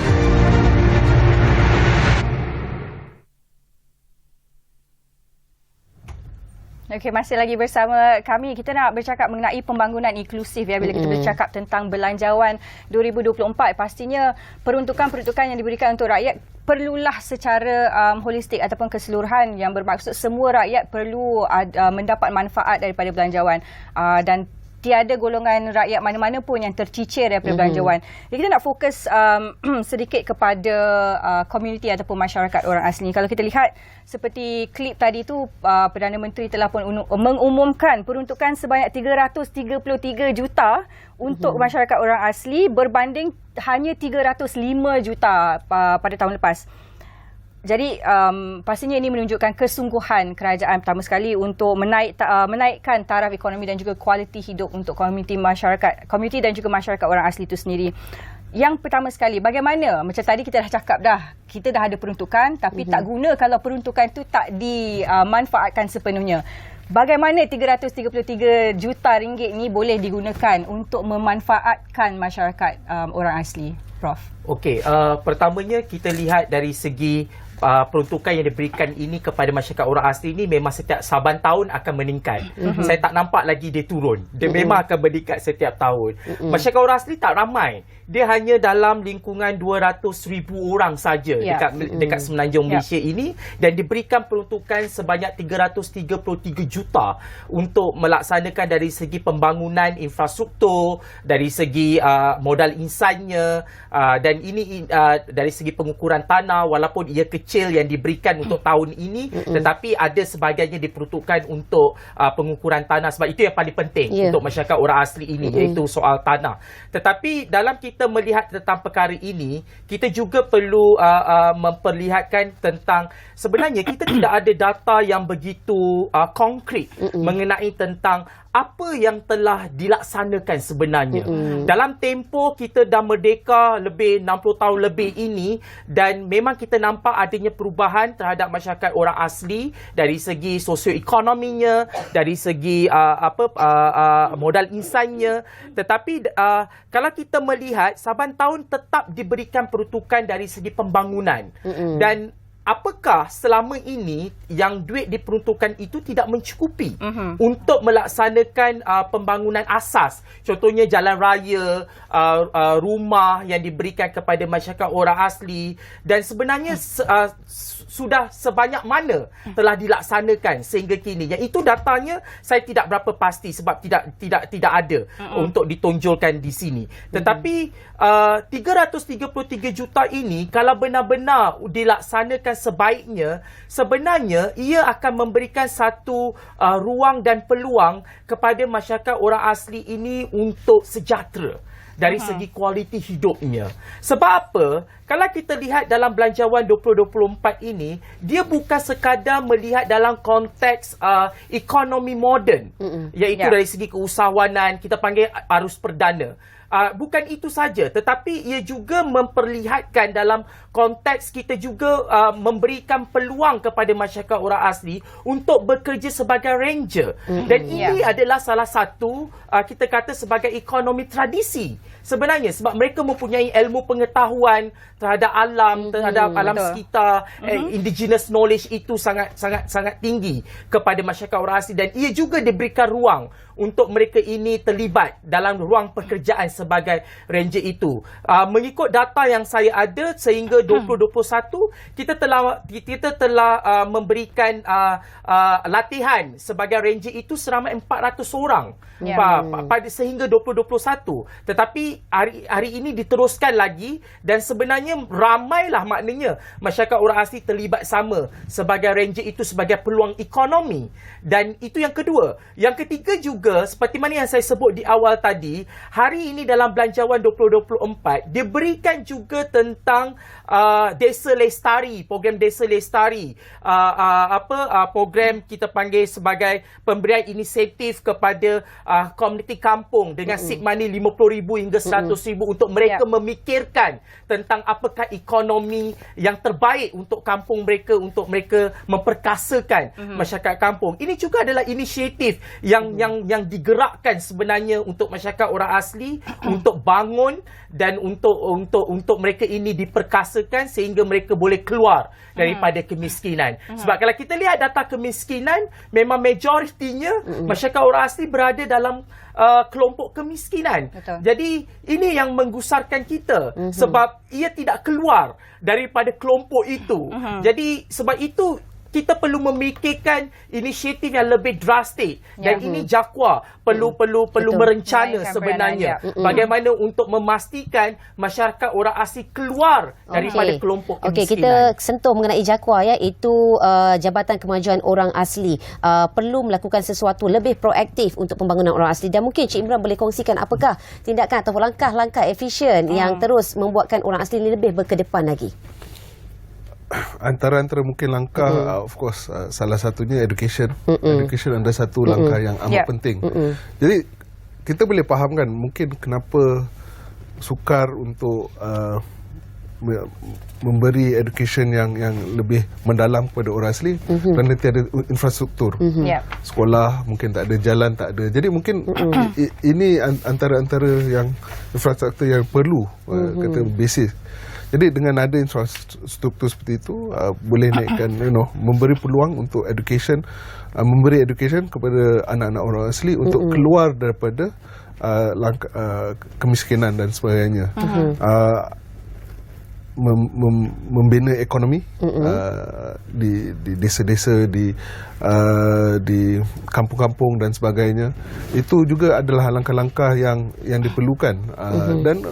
Okey, masih lagi bersama kami. Kita nak bercakap mengenai pembangunan inklusif ya. Bila kita bercakap tentang belanjawan 2024, pastinya peruntukan-peruntukan yang diberikan untuk rakyat perlulah secara holistik ataupun keseluruhan, yang bermaksud semua rakyat perlu mendapat manfaat daripada belanjawan, dan tiada golongan rakyat mana-mana pun yang tercicir daripada belanjawan. Jadi kita nak fokus sedikit kepada komuniti ataupun masyarakat orang asli. Kalau kita lihat seperti klip tadi tu, Perdana Menteri telah pun mengumumkan peruntukan sebanyak 333 juta untuk masyarakat orang asli berbanding hanya 305 juta pada tahun lepas. Jadi pastinya ini menunjukkan kesungguhan kerajaan pertama sekali untuk menaikkan taraf ekonomi dan juga kualiti hidup untuk komuniti dan juga masyarakat orang asli itu sendiri. Yang pertama sekali, bagaimana, macam tadi kita dah cakap kita dah ada peruntukan tapi tak guna kalau peruntukan itu tak dimanfaatkan sepenuhnya. Bagaimana 333 juta ringgit ini boleh digunakan untuk memanfaatkan masyarakat orang asli, Prof? Okey, pertamanya kita lihat dari segi peruntukan yang diberikan ini kepada masyarakat orang asli ini memang setiap saban tahun akan meningkat. Saya tak nampak lagi dia turun. Dia memang akan meningkat setiap tahun. Masyarakat orang asli tak ramai. Dia hanya dalam lingkungan 200,000 orang saja dekat semenanjung Malaysia ini, dan diberikan peruntukan sebanyak 333 juta untuk melaksanakan dari segi pembangunan infrastruktur, dari segi modal insannya, dan ini dari segi pengukuran tanah, walaupun ia kecil yang diberikan untuk tahun ini, tetapi ada sebagainya diperuntukkan untuk pengukuran tanah, sebab itu yang paling penting untuk masyarakat orang asli ini, iaitu soal tanah. Tetapi dalam kita melihat tentang perkara ini, kita juga perlu memperlihatkan tentang sebenarnya kita tidak ada data yang begitu konkret mengenai tentang apa yang telah dilaksanakan sebenarnya. Dalam tempoh kita dah merdeka lebih 60 tahun lebih ini, dan memang kita nampak adanya perubahan terhadap masyarakat orang asli dari segi sosioekonominya, dari segi modal insannya. Tetapi kalau kita melihat saban tahun tetap diberikan peruntukan dari segi pembangunan. Dan apakah selama ini yang duit diperuntukkan itu tidak mencukupi untuk melaksanakan pembangunan asas? Contohnya jalan raya, rumah yang diberikan kepada masyarakat orang asli, dan sebenarnya sudah sebanyak mana telah dilaksanakan sehingga kini. Yang itu datanya saya tidak berapa pasti sebab tidak ada untuk ditonjolkan di sini. Tetapi 333 juta ini kalau benar-benar dilaksanakan sebaiknya, sebenarnya ia akan memberikan satu ruang dan peluang kepada masyarakat orang asli ini untuk sejahtera dari segi kualiti hidupnya. Sebab apa? Kalau kita lihat dalam belanjawan 2024 ini, dia bukan sekadar melihat dalam konteks ekonomi moden, iaitu dari segi keusahawanan, kita panggil arus perdana. Bukan itu saja, tetapi ia juga memperlihatkan dalam konteks kita juga memberikan peluang kepada masyarakat orang asli untuk bekerja sebagai ranger. Dan ini adalah salah satu kita kata sebagai ekonomi tradisi sebenarnya, sebab mereka mempunyai ilmu pengetahuan terhadap alam, terhadap alam sekitar. Indigenous knowledge itu sangat tinggi kepada masyarakat orang asli, dan ia juga diberikan ruang untuk mereka ini terlibat dalam ruang pekerjaan sebagai ranger itu. Mengikut data yang saya ada, sehingga 2021 kita telah memberikan latihan sebagai ranger itu seramai 400 orang pada sehingga 2021. Tetapi hari ini diteruskan lagi, dan sebenarnya ramailah maknanya masyarakat orang asli terlibat sama sebagai ranger itu sebagai peluang ekonomi. Dan itu yang kedua. Yang ketiga juga, seperti mana yang saya sebut di awal tadi, hari ini dalam Belanjawan 2024 diberikan juga tentang Desa Lestari, program Desa Lestari, program kita panggil sebagai pemberian inisiatif kepada komuniti kampung dengan seed money 50,000 hingga 100,000 untuk mereka memikirkan tentang apakah ekonomi yang terbaik untuk kampung mereka, untuk mereka memperkasakan masyarakat kampung. Ini juga adalah inisiatif yang digerakkan sebenarnya untuk masyarakat orang asli untuk bangun dan untuk mereka ini diperkasakan sehingga mereka boleh keluar daripada kemiskinan. Sebab kalau kita lihat data kemiskinan, memang majoritinya masyarakat orang asli berada dalam kelompok kemiskinan. Betul. Jadi ini yang menggusarkan kita sebab ia tidak keluar daripada kelompok itu. Jadi sebab itu kita perlu memikirkan inisiatif yang lebih drastik dan ini JAKWA perlu merencana Mainkan sebenarnya peranan, bagaimana untuk memastikan masyarakat orang asli keluar daripada kelompok Okey, kemiskinan. kita sentuh mengenai JAKWA ya, itu Jabatan Kemajuan Orang Asli perlu melakukan sesuatu lebih proaktif untuk pembangunan orang asli, dan mungkin Cik Imran boleh kongsikan apakah tindakan atau langkah-langkah efisien yang terus membuatkan orang asli ini lebih berkedepan lagi. Antara mungkin langkah, of course, salah satunya education. Education adalah satu langkah yang amat penting. Jadi kita boleh fahamkan mungkin kenapa sukar untuk memberi education yang lebih mendalam kepada orang asli, kerana tiada infrastruktur. Sekolah mungkin tak ada, jalan tak ada. Jadi mungkin ini antara yang infrastruktur yang perlu, kata basis. Jadi dengan ada infrastruktur seperti itu, boleh naikkan, memberi peluang untuk education, memberi education kepada anak-anak orang asli untuk keluar daripada kemiskinan dan sebagainya. Membina ekonomi di desa-desa, di kampung-kampung dan sebagainya. Itu juga adalah langkah-langkah yang diperlukan, dan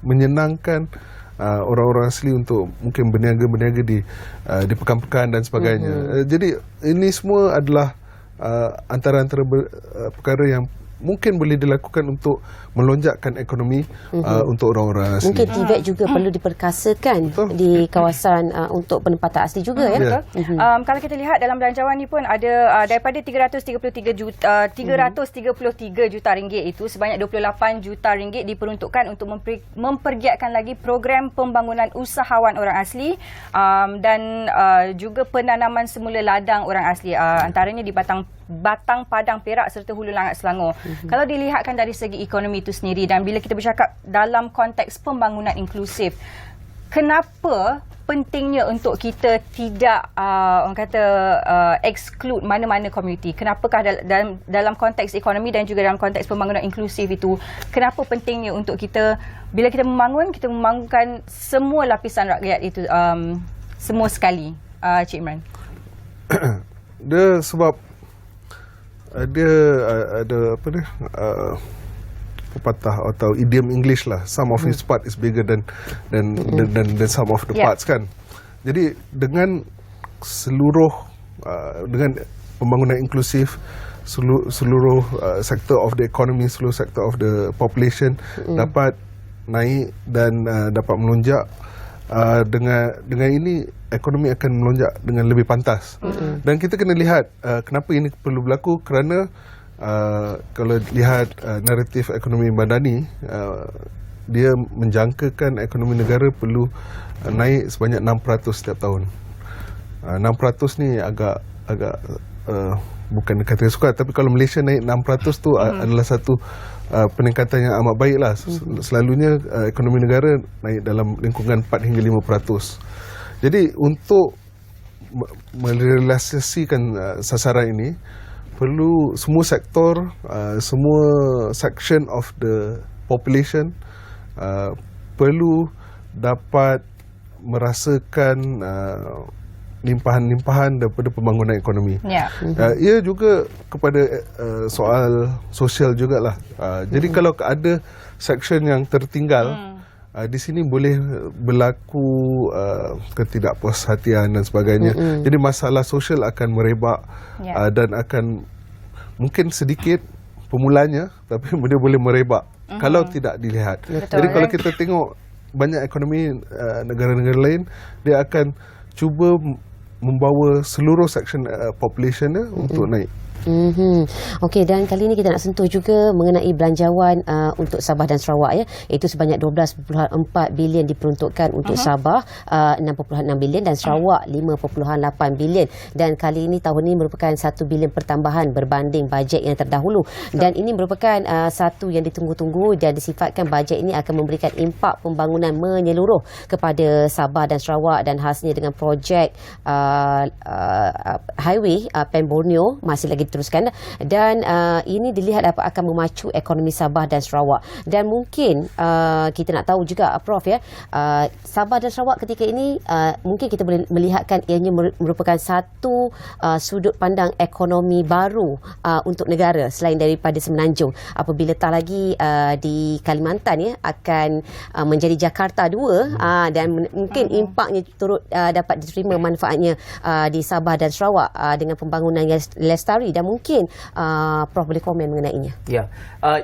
menyenangkan orang-orang asli untuk mungkin berniaga di pekan-pekan dan sebagainya. Jadi ini semua adalah antara perkara yang mungkin boleh dilakukan untuk melonjakkan ekonomi untuk orang-orang asli. Mungkin TVET juga perlu diperkasakan di kawasan untuk penempatan asli juga ya. Kalau kita lihat dalam belanjawan ni pun ada daripada 333 juta ringgit itu, sebanyak 28 juta ringgit diperuntukkan untuk mempergiatkan lagi program pembangunan usahawan orang asli, dan juga penanaman semula ladang orang asli, antaranya di Batang Padang Perak serta Hulu Langat Selangor. Kalau dilihatkan dari segi ekonomi itu sendiri, dan bila kita bercakap dalam konteks pembangunan inklusif, kenapa pentingnya untuk kita tidak orang kata exclude mana-mana komuniti? Kenapakah dalam konteks ekonomi dan juga dalam konteks pembangunan inklusif itu, kenapa pentingnya untuk kita bila kita membangunkan semua lapisan rakyat itu semua sekali, Cik Imran? Dia sebab dia ada pepatah atau idiom English lah, some of his part is bigger than some of the parts kan. Jadi dengan dengan pembangunan inklusif, seluruh sektor of the economy, seluruh sektor of the population dapat naik dan dapat melonjak. Dengan ini ekonomi akan melonjak dengan lebih pantas. Dan kita kena lihat kenapa ini perlu berlaku, kerana kalau lihat naratif ekonomi Madani, dia menjangkakan ekonomi negara perlu naik sebanyak 6% setiap tahun. 6% ni agak bukan kata suka, tapi kalau Malaysia naik 6% tu adalah satu peningkatan yang amat baik lah. Selalunya ekonomi negara naik dalam lingkungan 4 hingga 5%. Jadi untuk merealisasikan sasaran ini, perlu semua sektor, semua section of the population perlu dapat merasakan limpahan-limpahan daripada pembangunan ekonomi. Ia juga kepada soal sosial jugalah. Jadi kalau ada section yang tertinggal, di sini boleh berlaku ketidakpuashatian dan sebagainya. Jadi masalah sosial akan merebak, dan akan mungkin sedikit pemulanya, tapi dia boleh merebak kalau tidak dilihat. Betul, Jadi kalau kita tengok banyak ekonomi negara-negara lain, dia akan cuba membawa seluruh section population dia untuk naik. Okey, dan kali ini kita nak sentuh juga mengenai belanjawan untuk Sabah dan Sarawak, ya, iaitu sebanyak 12.4 bilion diperuntukkan untuk Sabah, 6.6 bilion, dan Sarawak 5.8 bilion. Dan kali ini, tahun ini merupakan 1 bilion pertambahan berbanding bajet yang terdahulu, dan ini merupakan satu yang ditunggu-tunggu, dan disifatkan bajet ini akan memberikan impak pembangunan menyeluruh kepada Sabah dan Sarawak, dan khasnya dengan projek highway Pen Borneo masih lagi diteruskan, dan ini dilihat akan memacu ekonomi Sabah dan Sarawak. Dan mungkin kita nak tahu juga, Prof, ya, Sabah dan Sarawak ketika ini mungkin kita boleh melihatkan ianya merupakan satu sudut pandang ekonomi baru untuk negara selain daripada Semenanjung, apabila tak lagi di Kalimantan, ya, akan menjadi Jakarta 2, dan mungkin impaknya turut dapat diterima manfaatnya di Sabah dan Sarawak dengan pembangunan yang lestari. Dan mungkin Prof boleh komen mengenainya. Ya,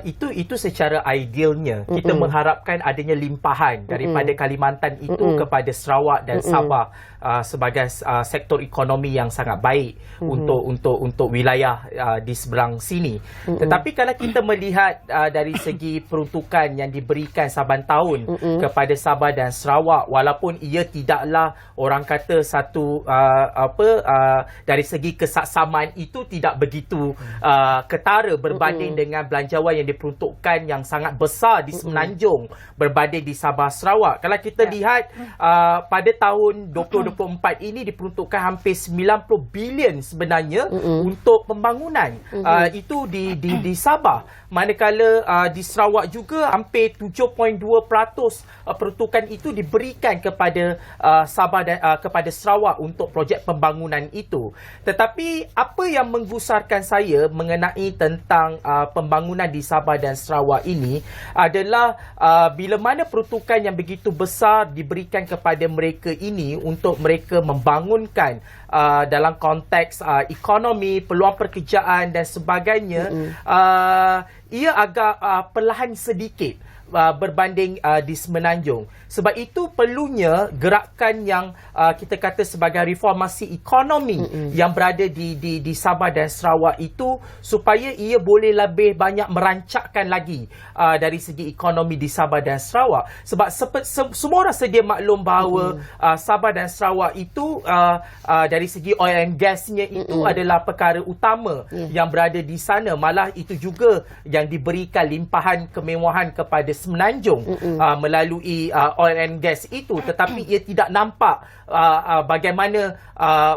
itu secara idealnya kita mengharapkan adanya limpahan daripada Kalimantan itu kepada Sarawak dan Sabah sebagai sektor ekonomi yang sangat baik untuk wilayah di seberang sini. Tetapi kalau kita melihat dari segi peruntukan yang diberikan saban tahun kepada Sabah dan Sarawak, walaupun ia tidaklah orang kata satu dari segi kesaksaman itu tidak begitu ketara berbanding dengan belanjawan yang diperuntukkan yang sangat besar di Semenanjung berbanding di Sabah Sarawak. Kalau kita lihat pada tahun 2024 ini diperuntukkan hampir 90 bilion sebenarnya untuk pembangunan itu di Sabah, manakala di Sarawak juga hampir 7.2% peruntukan itu diberikan kepada Sabah dan kepada Sarawak untuk projek pembangunan itu. Tetapi apa yang menggusarkan saya mengenai tentang pembangunan di Sabah dan Sarawak ini adalah bila mana peruntukan yang begitu besar diberikan kepada mereka ini untuk mereka membangunkan dalam konteks ekonomi, peluang pekerjaan dan sebagainya, ia agak perlahan sedikit berbanding di Semenanjung. Sebab itu perlunya gerakan yang kita kata sebagai reformasi ekonomi yang berada di Sabah dan Sarawak itu, supaya ia boleh lebih banyak merancakkan lagi dari segi ekonomi di Sabah dan Sarawak. Sebab semua orang sedia maklum bahawa Sabah dan Sarawak itu dari segi oil and gasnya itu adalah perkara utama yang berada di sana. Malah itu juga yang diberikan limpahan kemewahan kepada Semenanjung melalui oil and gas itu, tetapi ia tidak nampak bagaimana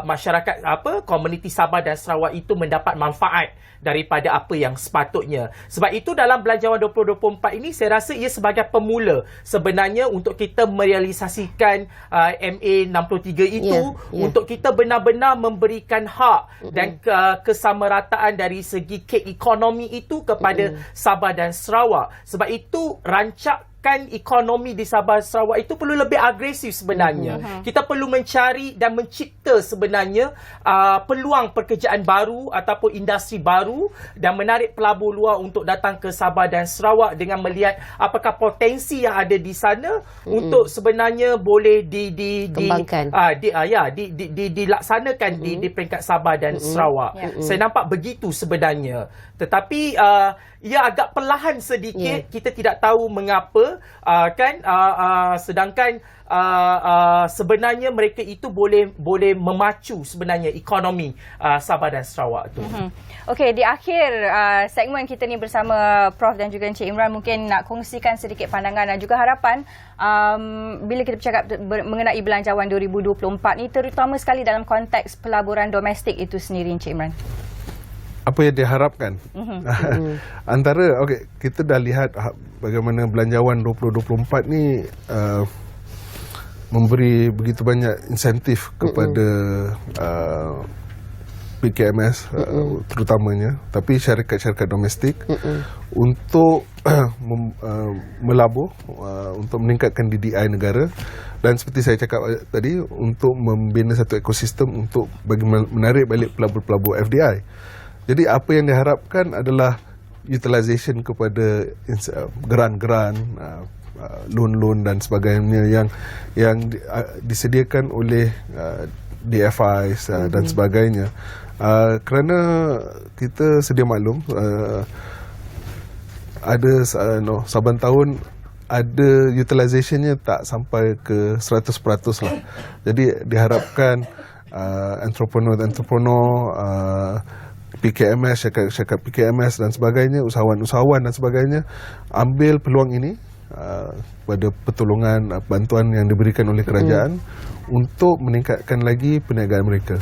masyarakat komuniti Sabah dan Sarawak itu mendapat manfaat daripada apa yang sepatutnya. Sebab itu dalam belanjawan 2024 ini saya rasa ia sebagai pemula sebenarnya untuk kita merealisasikan MA63 itu, untuk kita benar-benar memberikan hak dan kesamarataan dari segi kek ekonomi itu kepada Sabah dan Sarawak. Sebab itu ekonomi di Sabah Sarawak itu perlu lebih agresif sebenarnya. Kita perlu mencari dan mencipta sebenarnya peluang pekerjaan baru ataupun industri baru dan menarik pelabur luar untuk datang ke Sabah dan Sarawak dengan melihat apakah potensi yang ada di sana untuk sebenarnya boleh kembangkan. Dilaksanakan di peringkat Sabah dan Sarawak. Saya nampak begitu sebenarnya. Tetapi ia agak perlahan sedikit. Kita tidak tahu mengapa, sedangkan sebenarnya mereka itu boleh memacu sebenarnya ekonomi Sabah dan Sarawak tu. Okey, di akhir segmen kita ni bersama Prof dan juga Encik Imran, mungkin nak kongsikan sedikit pandangan dan juga harapan bila kita bercakap mengenai belanjawan 2024 ni, terutama sekali dalam konteks pelaburan domestik itu sendiri, Encik Imran. Apa yang diharapkan? Antara, kita dah lihat bagaimana belanjawan 2024 ni memberi begitu banyak insentif kepada PKMS terutamanya, tapi syarikat-syarikat domestik untuk melabur, untuk meningkatkan DDI negara, dan seperti saya cakap tadi, untuk membina satu ekosistem untuk bagi menarik balik pelabur-pelabur FDI. Jadi apa yang diharapkan adalah utilization kepada geran-geran, loan-loan dan sebagainya yang disediakan oleh DFI dan sebagainya. Kerana kita sedia maklum, ada saban tahun ada utilizationnya tak sampai ke 100% lah. Jadi diharapkan entrepreneur, PKMS, syarikat PKMS dan sebagainya, usahawan dan sebagainya ambil peluang ini pada pertolongan, bantuan yang diberikan oleh kerajaan untuk meningkatkan lagi perniagaan mereka.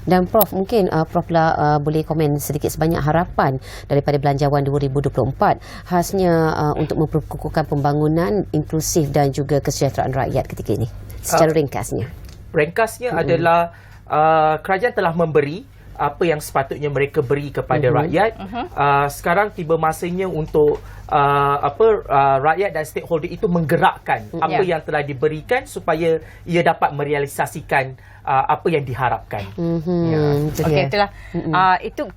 Dan Prof, mungkin Prof boleh komen sedikit sebanyak harapan daripada Belanjawan 2024 khasnya untuk memperkukuhkan pembangunan inklusif dan juga kesejahteraan rakyat ketika ini secara ringkasnya. Ringkasnya adalah kerajaan telah memberi apa yang sepatutnya mereka beri kepada rakyat. Sekarang tiba masanya untuk rakyat dan stakeholder itu menggerakkan apa yang telah diberikan supaya ia dapat merealisasikan apa yang diharapkan. Okey, itulah.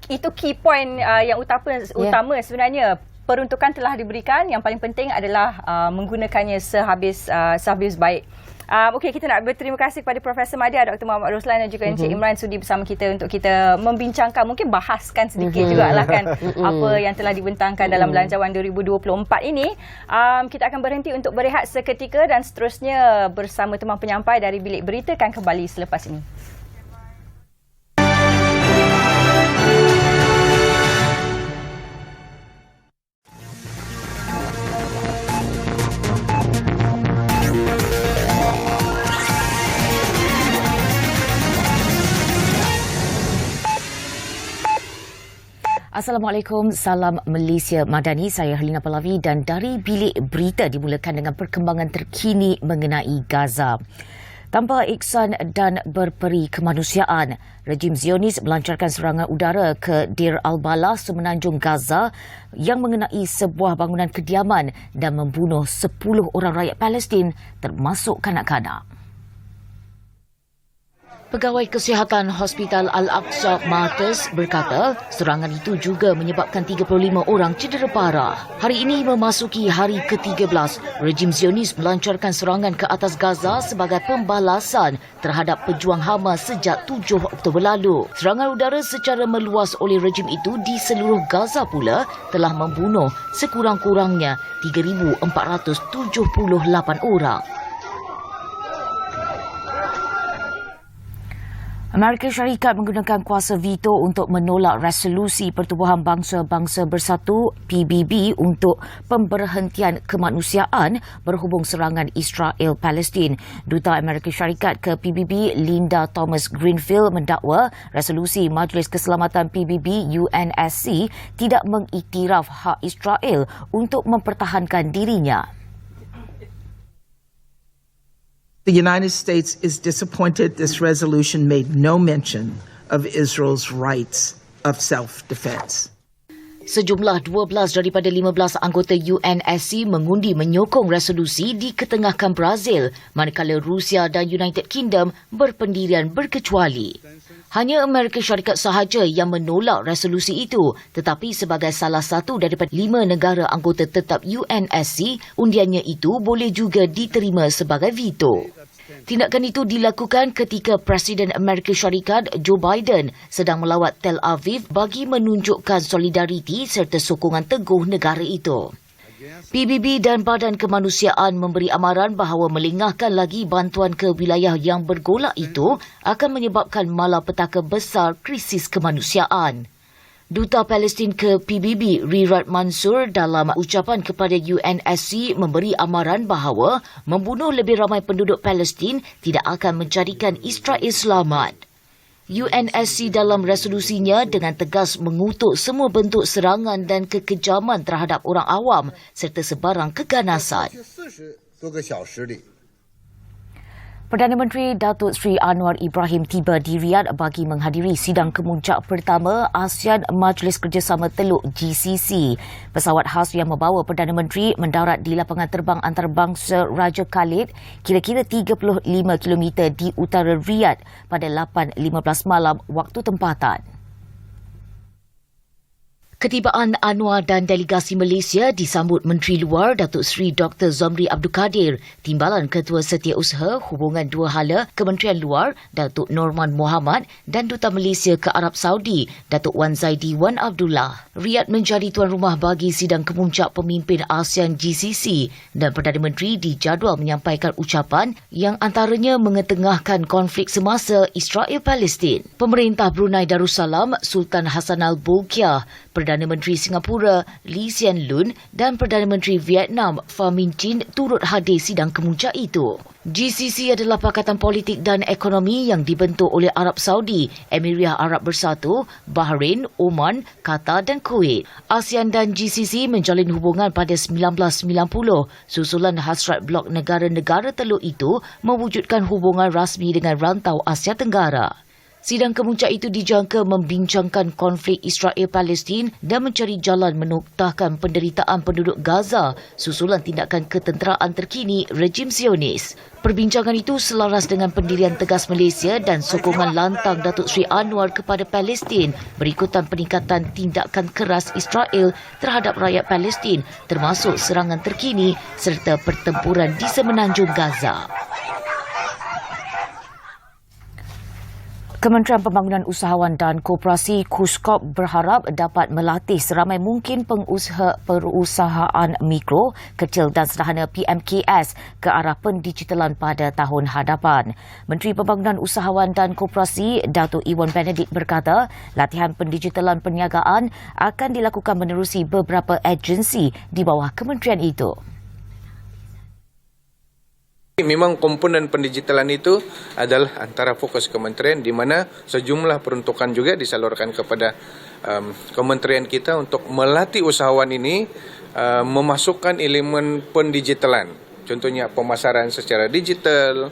Itu key point yang utama sebenarnya. Peruntukan telah diberikan, yang paling penting adalah menggunakannya sehabis baik. Okey, kita nak berterima kasih kepada Profesor Madya, Dr. Muhammad Roslan dan juga Encik Imran sudi bersama kita untuk kita membincangkan, mungkin bahaskan sedikit jugalah kan apa yang telah dibentangkan dalam Belanjawan 2024 ini. Kita akan berhenti untuk berehat seketika dan seterusnya bersama teman penyampai dari Bilik Berita akan kembali selepas ini. Assalamualaikum, salam Malaysia Madani. Saya Helena Pahlavi dan dari Bilik Berita dimulakan dengan perkembangan terkini mengenai Gaza. Tanpa iksan dan berperi kemanusiaan, rejim Zionis melancarkan serangan udara ke Deir al-Balah semenanjung Gaza yang mengenai sebuah bangunan kediaman dan membunuh 10 orang rakyat Palestin termasuk kanak-kanak. Pegawai Kesihatan Hospital Al-Aqsa Markaz berkata serangan itu juga menyebabkan 35 orang cedera parah. Hari ini memasuki hari ke-13, rejim Zionis melancarkan serangan ke atas Gaza sebagai pembalasan terhadap pejuang Hamas sejak 7 Oktober lalu. Serangan udara secara meluas oleh rejim itu di seluruh Gaza pula telah membunuh sekurang-kurangnya 3,478 orang. Amerika Syarikat menggunakan kuasa veto untuk menolak resolusi Pertubuhan Bangsa-Bangsa Bersatu PBB untuk pemberhentian kemanusiaan berhubung serangan Israel Palestin. Duta Amerika Syarikat ke PBB Linda Thomas Greenfield mendakwa resolusi Majlis Keselamatan PBB UNSC tidak mengiktiraf hak Israel untuk mempertahankan dirinya. The United States is disappointed this resolution made no mention of Israel's rights of self-defense. Sejumlah 12 daripada 15 anggota UNSC mengundi menyokong resolusi diketengahkan Brazil, manakala Rusia dan United Kingdom berpendirian berkecuali. Hanya Amerika Syarikat sahaja yang menolak resolusi itu, tetapi sebagai salah satu daripada 5 negara anggota tetap UNSC, undiannya itu boleh juga diterima sebagai veto. Tindakan itu dilakukan ketika Presiden Amerika Syarikat Joe Biden sedang melawat Tel Aviv bagi menunjukkan solidariti serta sokongan teguh negara itu. PBB dan Badan Kemanusiaan memberi amaran bahawa melengahkan lagi bantuan ke wilayah yang bergolak itu akan menyebabkan malapetaka besar krisis kemanusiaan. Duta Palestin ke PBB Riyad Mansour dalam ucapan kepada UNSC memberi amaran bahawa membunuh lebih ramai penduduk Palestin tidak akan menjadikan Israel selamat. UNSC dalam resolusinya dengan tegas mengutuk semua bentuk serangan dan kekejaman terhadap orang awam serta sebarang keganasan. Perdana Menteri Datuk Seri Anwar Ibrahim tiba di Riyadh bagi menghadiri sidang kemuncak pertama ASEAN Majlis Kerjasama Teluk GCC. Pesawat khas yang membawa Perdana Menteri mendarat di lapangan terbang antarabangsa Raja Khalid kira-kira 35 km di utara Riyadh pada 8.15 malam waktu tempatan. Ketibaan Anwar dan delegasi Malaysia disambut Menteri Luar Datuk Seri Dr. Zomri Abdul Kadir, Timbalan Ketua Setiausaha Hubungan Dua Hala Kementerian Luar Datuk Norman Mohamad dan Duta Malaysia ke Arab Saudi Datuk Wan Zaidi Wan Abdullah. Riyadh menjadi tuan rumah bagi sidang kemuncak pemimpin ASEAN GCC dan Perdana Menteri dijadual menyampaikan ucapan yang antaranya mengetengahkan konflik semasa Israel-Palestin. Pemerintah Brunei Darussalam Sultan Hassan Al-Bolkiah, Perdana Menteri Singapura Lee Hsien Loong dan Perdana Menteri Vietnam Pham Minh Chinh turut hadir sidang kemuncak itu. GCC adalah pakatan politik dan ekonomi yang dibentuk oleh Arab Saudi, Emiria Arab Bersatu, Bahrain, Oman, Qatar dan Kuwait. ASEAN dan GCC menjalin hubungan pada 1990 susulan hasrat blok negara-negara teluk itu mewujudkan hubungan rasmi dengan rantau Asia Tenggara. Sidang kemuncak itu dijangka membincangkan konflik Israel-Palestin dan mencari jalan menuktahkan penderitaan penduduk Gaza susulan tindakan ketenteraan terkini rejim Zionis. Perbincangan itu selaras dengan pendirian tegas Malaysia dan sokongan lantang Datuk Seri Anwar kepada Palestin berikutan peningkatan tindakan keras Israel terhadap rakyat Palestin termasuk serangan terkini serta pertempuran di semenanjung Gaza. Kementerian Pembangunan Usahawan dan Koperasi KUSKOP berharap dapat melatih seramai mungkin pengusaha perusahaan mikro, kecil dan sederhana PMKS ke arah pendigitalan pada tahun hadapan. Menteri Pembangunan Usahawan dan Koperasi Datuk Iwan Benedict berkata, latihan pendigitalan perniagaan akan dilakukan menerusi beberapa agensi di bawah kementerian itu. Memang komponen pendigitalan itu adalah antara fokus kementerian di mana sejumlah peruntukan juga disalurkan kepada kementerian kita untuk melatih usahawan ini memasukkan elemen pendigitalan. Contohnya pemasaran secara digital,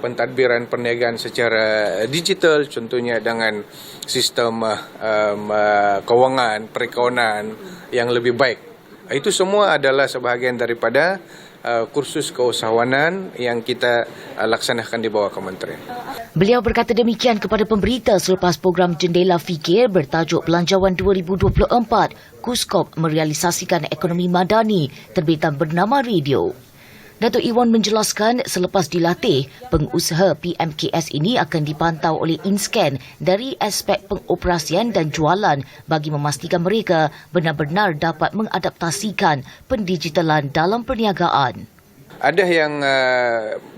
pentadbiran perniagaan secara digital, contohnya dengan sistem kewangan, perekonomian yang lebih baik. Itu semua adalah sebahagian daripada kursus keusahawanan yang kita laksanakan di bawah kementerian. Beliau berkata demikian kepada pemberita selepas program Jendela Fikir bertajuk Belanjawan 2024. KUSKOP merealisasikan ekonomi madani terbitan bernama Radio. Datuk Iwan menjelaskan selepas dilatih, pengusaha PMKS ini akan dipantau oleh InScan dari aspek pengoperasian dan jualan bagi memastikan mereka benar-benar dapat mengadaptasikan pendigitalan dalam perniagaan. Ada yang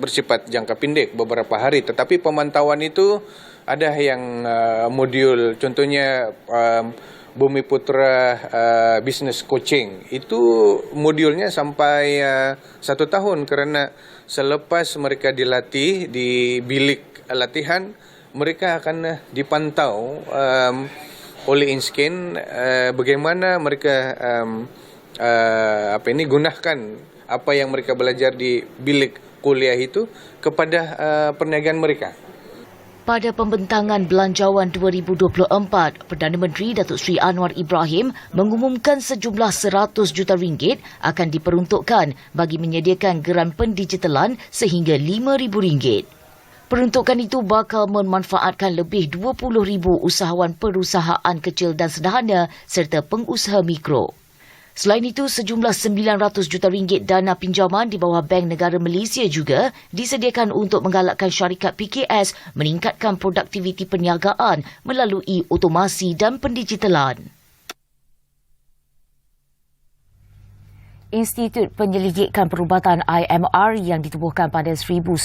bersifat jangka pendek beberapa hari, tetapi pemantauan itu ada yang modul, contohnya Bumi Putra Business Coaching. Itu modulnya sampai 1 tahun kerana selepas mereka dilatih di bilik latihan, mereka akan dipantau oleh InScan bagaimana mereka gunakan apa yang mereka belajar di bilik kuliah itu kepada perniagaan mereka. Pada pembentangan Belanjawan 2024, Perdana Menteri Datuk Seri Anwar Ibrahim mengumumkan sejumlah 100 juta ringgit akan diperuntukkan bagi menyediakan geran pendigitalan sehingga RM5,000. Peruntukan itu bakal memanfaatkan lebih 20,000 usahawan perusahaan kecil dan sederhana serta pengusaha mikro. Selain itu, sejumlah 900 juta ringgit dana pinjaman di bawah Bank Negara Malaysia juga disediakan untuk menggalakkan syarikat PKS meningkatkan produktiviti perniagaan melalui otomasi dan pendigitalan. Institut Penyelidikan Perubatan IMR yang ditubuhkan pada 1900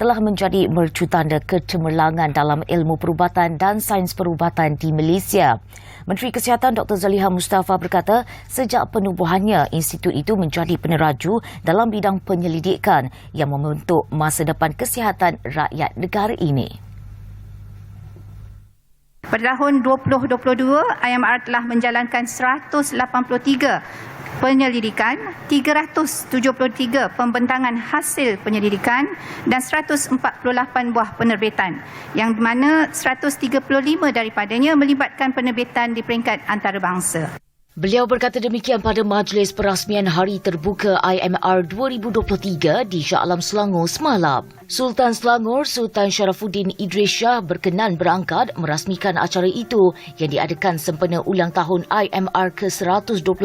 telah menjadi mercutanda kecemerlangan dalam ilmu perubatan dan sains perubatan di Malaysia. Menteri Kesihatan Dr. Zaliha Mustafa berkata, sejak penubuhannya, institut itu menjadi peneraju dalam bidang penyelidikan yang membentuk masa depan kesihatan rakyat negara ini. Pada tahun 2022, IMR telah menjalankan 183 penyelidikan, 373 pembentangan hasil penyelidikan dan 148 buah penerbitan, yang mana 135 daripadanya melibatkan penerbitan di peringkat antarabangsa. Beliau berkata demikian pada majlis perasmian Hari Terbuka IMR 2023 di Shah Alam Selangor semalam. Sultan Selangor, Sultan Sharafuddin Idris Shah berkenan berangkat merasmikan acara itu yang diadakan sempena ulang tahun IMR ke-123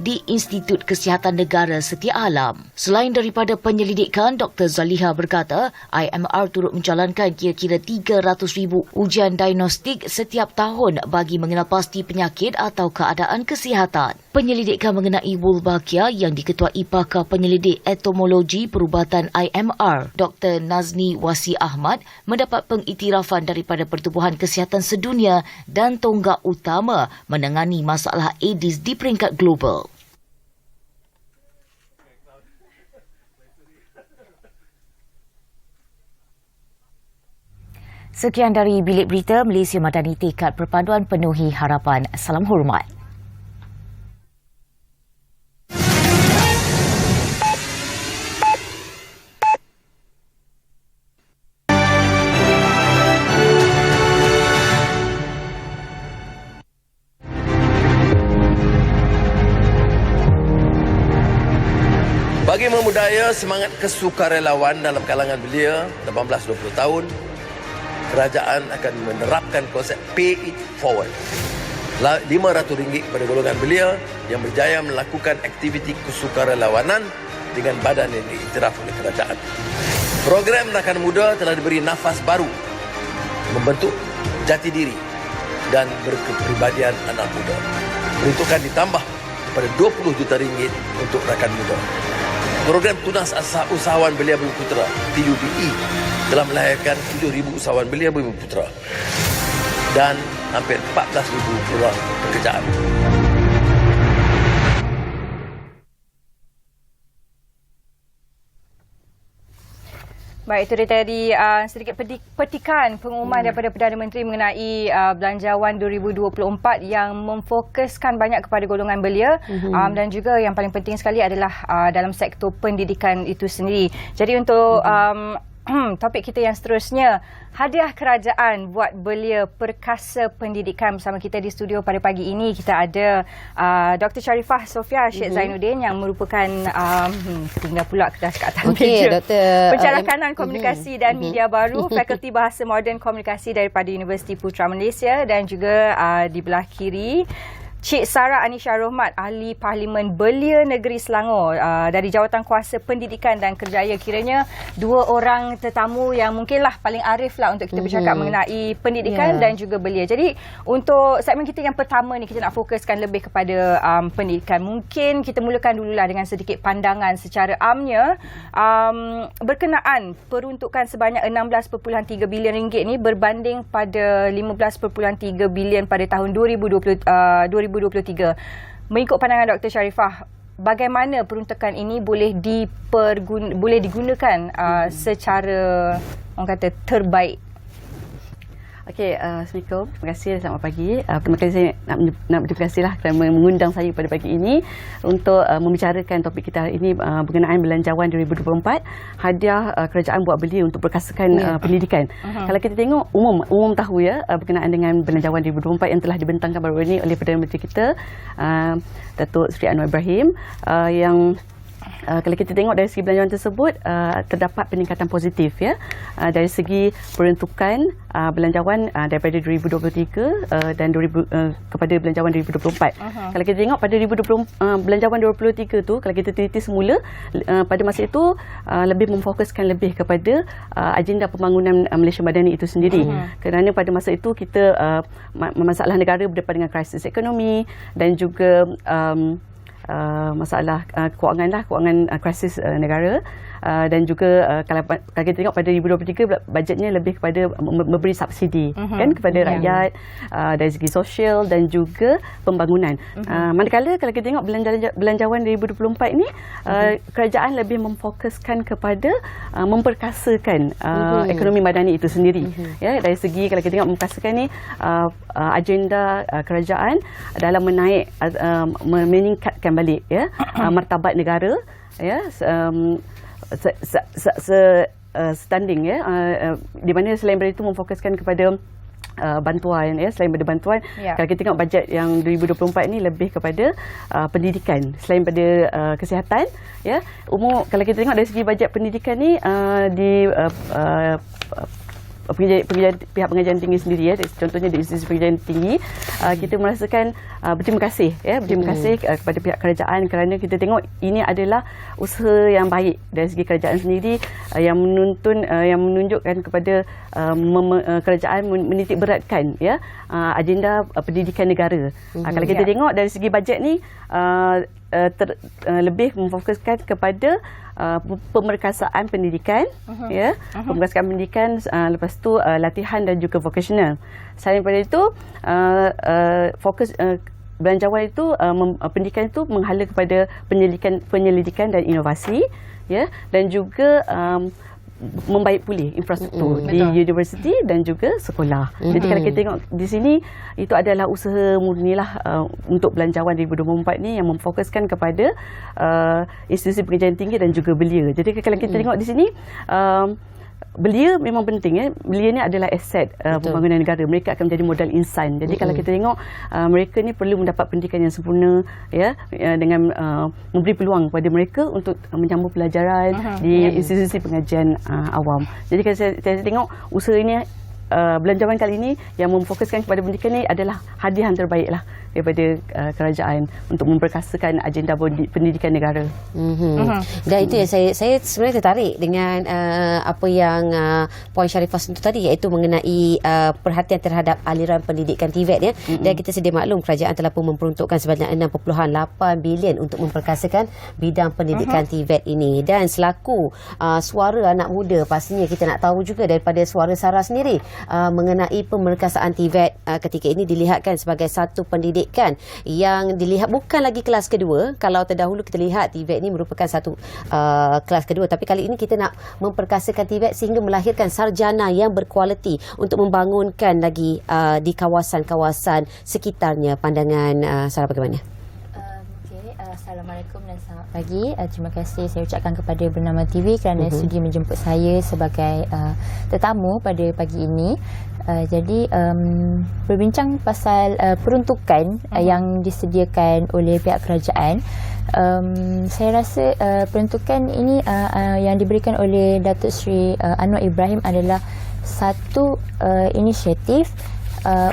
di Institut Kesihatan Negara Setia Alam. Selain daripada penyelidikan, Dr. Zaliha berkata IMR turut menjalankan kira-kira 300,000 ujian diagnostik setiap tahun bagi mengenal pasti penyakit atau keadaan kesihatan. Penyelidikan mengenai Wolbachia yang diketuai pakar penyelidik entomologi perubatan IMR, Dr. Nazni Wasi Ahmad, mendapat pengiktirafan daripada Pertubuhan Kesihatan Sedunia dan tonggak utama menangani masalah AIDS di peringkat global. Sekian dari Bilik Berita Malaysia Madani, tekad perpaduan penuhi harapan. Salam hormat. Bagi memudaya semangat kesukarelawan dalam kalangan belia 18-20 tahun, kerajaan akan menerapkan konsep Pay It Forward. RM500 kepada golongan belia yang berjaya melakukan aktiviti kesukarelawanan dengan badan yang diiktiraf oleh kerajaan. Program Rakan Muda telah diberi nafas baru membentuk jati diri dan berkepribadian anak muda. Peruntukan ditambah kepada RM20 juta untuk Rakan Muda. Program Tunas Usahawan Belia Bumi Putera TUBE telah melahirkan 7,000 usahawan belia Bumi Putera dan hampir 14,000 peluang pekerjaan. Baik, itu dia tadi sedikit petikan pengumuman daripada Perdana Menteri mengenai Belanjawan 2024 yang memfokuskan banyak kepada golongan belia dan juga yang paling penting sekali adalah dalam sektor pendidikan itu sendiri. Jadi untuk topik kita yang seterusnya, hadiah kerajaan buat belia perkasa pendidikan. Bersama kita di studio pada pagi ini kita ada Dr. Sharifah Sofia Sheikh Zainuddin yang merupakan tinggal pula dah kat atas meja. Pencara kanan komunikasi dan media baru, Fakulti Bahasa Moden Komunikasi daripada Universiti Putra Malaysia, dan juga di belah kiri Cik Sarah Anisha Rohmat, Ahli Parlimen Belia Negeri Selangor dari Jawatan Kuasa Pendidikan dan Kerjaya. Kiranya dua orang tetamu yang mungkinlah paling arif lah untuk kita bercakap mengenai pendidikan dan juga belia. Jadi untuk segmen kita yang pertama ni, kita nak fokuskan lebih kepada pendidikan. Mungkin kita mulakan dululah dengan sedikit pandangan secara amnya berkenaan peruntukan sebanyak RM16.3 bilion ni berbanding pada RM15.3 bilion pada tahun 2023. Mengikut pandangan Dr. Sharifah, bagaimana peruntukan ini boleh digunakan secara orang kata terbaik? Okey, Assalamualaikum. Terima kasih, selamat pagi. Terima kasih, nak berterima kasihlah kerana mengundang saya pada pagi ini untuk membicarakan topik kita hari ini berkenaan Belanjawan 2024, hadiah kerajaan buat belia untuk perkasakan pendidikan. Kalau kita tengok umum tahu ya berkenaan dengan Belanjawan 2024 yang telah dibentangkan baru ini oleh Perdana Menteri kita Datuk Seri Anwar Ibrahim, yang kalau kita tengok dari segi belanjawan tersebut terdapat peningkatan positif ya dari segi peruntukan belanjawan daripada 2023 dan kepada belanjawan 2024. Kalau kita tengok pada belanjawan 2023 tu, kalau kita teliti semula pada masa itu lebih memfokuskan lebih kepada agenda pembangunan Malaysia Madani itu sendiri. Kerana pada masa itu kita masalah negara berdepan dengan krisis ekonomi dan juga masalah kewangan krisis negara, dan juga kalau kita tengok pada 2023 bajetnya lebih kepada memberi subsidi kan kepada rakyat dari segi sosial dan juga pembangunan. Manakala kalau kita tengok belanjawan 2024 ini kerajaan lebih memfokuskan kepada memperkasakan ekonomi madani itu sendiri. Ya, dari segi kalau kita tengok memperkasakan ni agenda kerajaan dalam meningkatkan balik ya martabat negara ya standing ya di mana selain daripada itu memfokuskan kepada bantuan selain pada bantuan kalau kita tengok bajet yang 2024 ni lebih kepada pendidikan selain pada kesihatan kalau kita tengok dari segi bajet pendidikan ni di pihak pengajian tinggi sendiri contohnya di institusi pengajian tinggi kita merasakan berterima kasih kepada pihak kerajaan kerana kita tengok ini adalah usaha yang baik dari segi kerajaan sendiri yang menunjukkan kepada kerajaan menitik beratkan agenda pendidikan negara. Kalau kita tengok dari segi bajet ni lebih memfokuskan kepada pemerkasaan pendidikan pemerkasaan pendidikan lepas tu latihan dan juga vocational. Selain daripada itu fokus belanjawan itu pendidikan itu menghala kepada penyelidikan dan inovasi dan juga membaik pulih infrastruktur di universiti dan juga sekolah. Jadi kalau kita tengok di sini itu adalah usaha murnilah untuk belanjawan 2024 ni yang memfokuskan kepada institusi pengajian tinggi dan juga belia. Jadi kalau kita tengok di sini belia memang penting belia ni adalah aset pembangunan negara. Mereka akan menjadi modal insan. Jadi kalau kita tengok mereka ni perlu mendapat pendidikan yang sempurna dengan memberi peluang kepada mereka untuk menyambung pelajaran di institusi pengajian awam. Jadi kalau saya tengok usaha ini belanjawan kali ini yang memfokuskan kepada pendidikan ni adalah hadiah yang terbaik lah daripada kerajaan untuk memperkasakan agenda pendidikan negara. Dan itu yang saya sebenarnya tertarik dengan apa yang Puan Sharifah sentuh tadi, iaitu mengenai perhatian terhadap aliran pendidikan TVET Dan kita sedia maklum kerajaan telah pun memperuntukkan sebanyak 6.8 bilion untuk memperkasakan bidang pendidikan TVET ini. Dan selaku suara anak muda, pastinya kita nak tahu juga daripada suara Sarah sendiri mengenai pemerkasaan TVET ketika ini dilihatkan sebagai satu pendidikan yang dilihat bukan lagi kelas kedua. Kalau terdahulu kita lihat TVET ini merupakan satu kelas kedua, tapi kali ini kita nak memperkasakan TVET sehingga melahirkan sarjana yang berkualiti untuk membangunkan lagi di kawasan-kawasan sekitarnya. Pandangan Sarah bagaimana? Assalamualaikum dan selamat pagi. Terima kasih saya ucapkan kepada Bernama TV kerana sudi menjemput saya sebagai tetamu pada pagi ini. Jadi berbincang pasal peruntukan yang disediakan oleh pihak kerajaan. Saya rasa peruntukan ini yang diberikan oleh Datuk Seri Anwar Ibrahim adalah satu inisiatif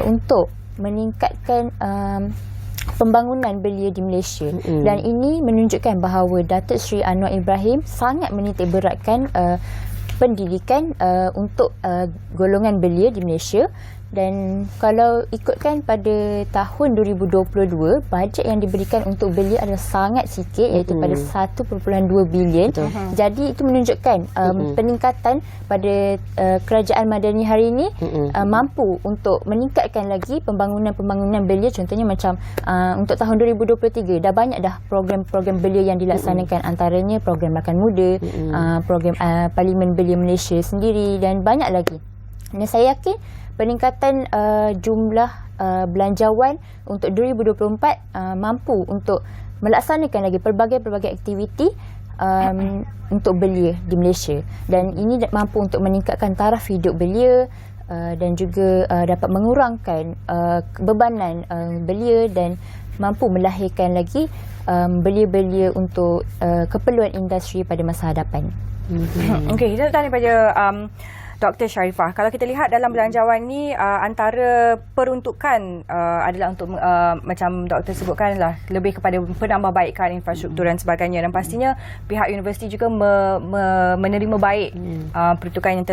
untuk meningkatkan pembangunan belia di Malaysia. Dan ini menunjukkan bahawa Datuk Seri Anwar Ibrahim sangat menitik beratkan pendidikan untuk golongan belia di Malaysia. Dan kalau ikutkan pada tahun 2022, bajet yang diberikan untuk belia adalah sangat sikit, iaitu pada 1.2 bilion. Jadi itu menunjukkan peningkatan pada kerajaan Madani hari ini mampu untuk meningkatkan lagi pembangunan belia. Contohnya macam untuk tahun 2023 dah banyak dah program-program belia yang dilaksanakan, antaranya program makan muda, program Parlimen Belia Malaysia sendiri dan banyak lagi. Dan saya yakin peningkatan jumlah belanjawan untuk 2024 mampu untuk melaksanakan lagi pelbagai aktiviti untuk belia di Malaysia. Dan ini mampu untuk meningkatkan taraf hidup belia dan juga dapat mengurangkan bebanan belia dan mampu melahirkan lagi belia-belia untuk keperluan industri pada masa hadapan. Okey, kita tanya pada Dr. Sharifah, kalau kita lihat dalam belanjawan ni antara peruntukan adalah untuk macam doktor sebutkanlah lebih kepada penambahbaikan infrastruktur dan sebagainya, dan pastinya pihak universiti juga menerima baik peruntukan yang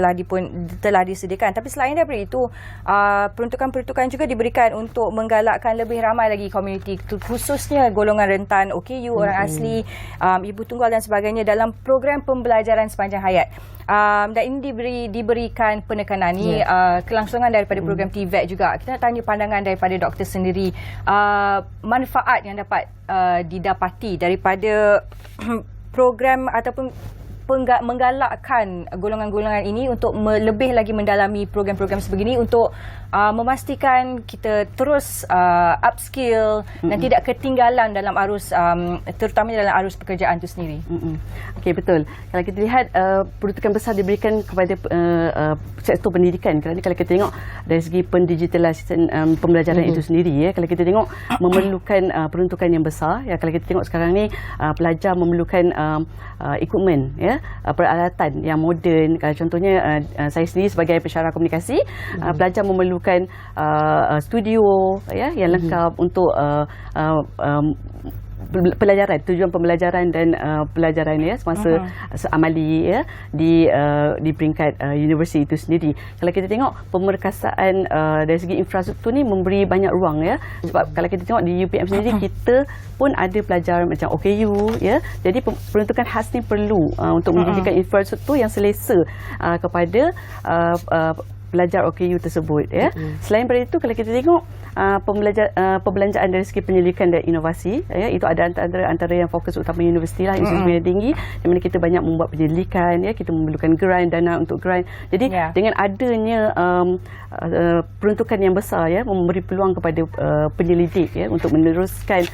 telah disediakan. Tapi selain daripada itu, peruntukan-peruntukan juga diberikan untuk menggalakkan lebih ramai lagi komuniti, khususnya golongan rentan, OKU, orang asli, ibu tunggal dan sebagainya dalam program pembelajaran sepanjang hayat. Dan ini diberikan penekanan ni kelangsungan daripada program TVET juga. Kita nak tanya pandangan daripada doktor sendiri, manfaat yang dapat didapati daripada program ataupun menggalakkan golongan-golongan ini untuk lebih lagi mendalami program-program sebegini untuk memastikan kita terus upskill dan tidak ketinggalan dalam arus terutamanya dalam arus pekerjaan itu sendiri. Okey, betul. Kalau kita lihat peruntukan besar diberikan kepada sektor pendidikan, kerana kalau kita tengok dari segi pendigitalisasi pembelajaran itu sendiri, kalau kita tengok memerlukan peruntukan yang besar. Kalau kita tengok sekarang ni pelajar memerlukan equipment, peralatan yang moden. Contohnya saya sendiri sebagai pensyarah komunikasi, pelajar memerlukan studio yang lengkap untuk pelajaran, tujuan pembelajaran dan pelajaran semasa amali di peringkat universiti itu sendiri. Kalau kita tengok pemerkasaan dari segi infrastruktur ni memberi banyak ruang sebab kalau kita tengok di UPM sendiri kita pun ada pelajar macam OKU jadi peruntukan khas ni perlu untuk menjadikan infrastruktur yang selesa kepada pelajar OKU tersebut Selain daripada itu, kalau kita tengok pembelanjaan dari segi penyelidikan dan inovasi itu ada antara yang fokus utama universiti lah, institusi pendidikan tinggi, di mana kita banyak membuat penyelidikan kita memerlukan grant, dana untuk grant. Jadi dengan adanya peruntukan yang besar memberi peluang kepada penyelidik untuk meneruskan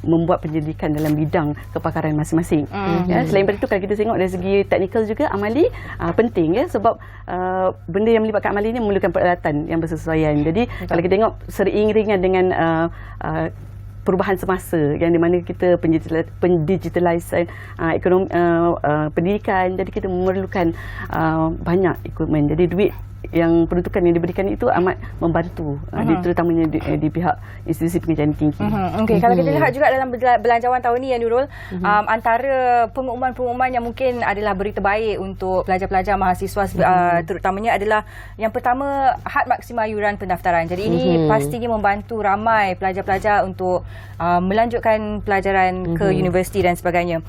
membuat penyelidikan dalam bidang kepakaran masing-masing. Selain daripada itu, kalau kita tengok dari segi teknikal juga, amali penting sebab benda yang melibatkan amali ini memerlukan peralatan yang bersesuaian. Jadi kalau kita tengok seiringan dengan perubahan semasa yang di mana kita pendigitalisasi ekonomi pendidikan, jadi kita memerlukan banyak equipment. Jadi duit yang peruntukan yang diberikan itu amat membantu terutamanya di pihak institusi pengajian tinggi. Okey, kalau kita lihat juga dalam belanjawan tahun ni Nurul, antara pengumuman-pengumuman yang mungkin adalah berita baik untuk pelajar-pelajar mahasiswa terutamanya adalah yang pertama, had maksima yuran pendaftaran. Jadi ini pastinya membantu ramai pelajar-pelajar untuk melanjutkan pelajaran ke universiti dan sebagainya.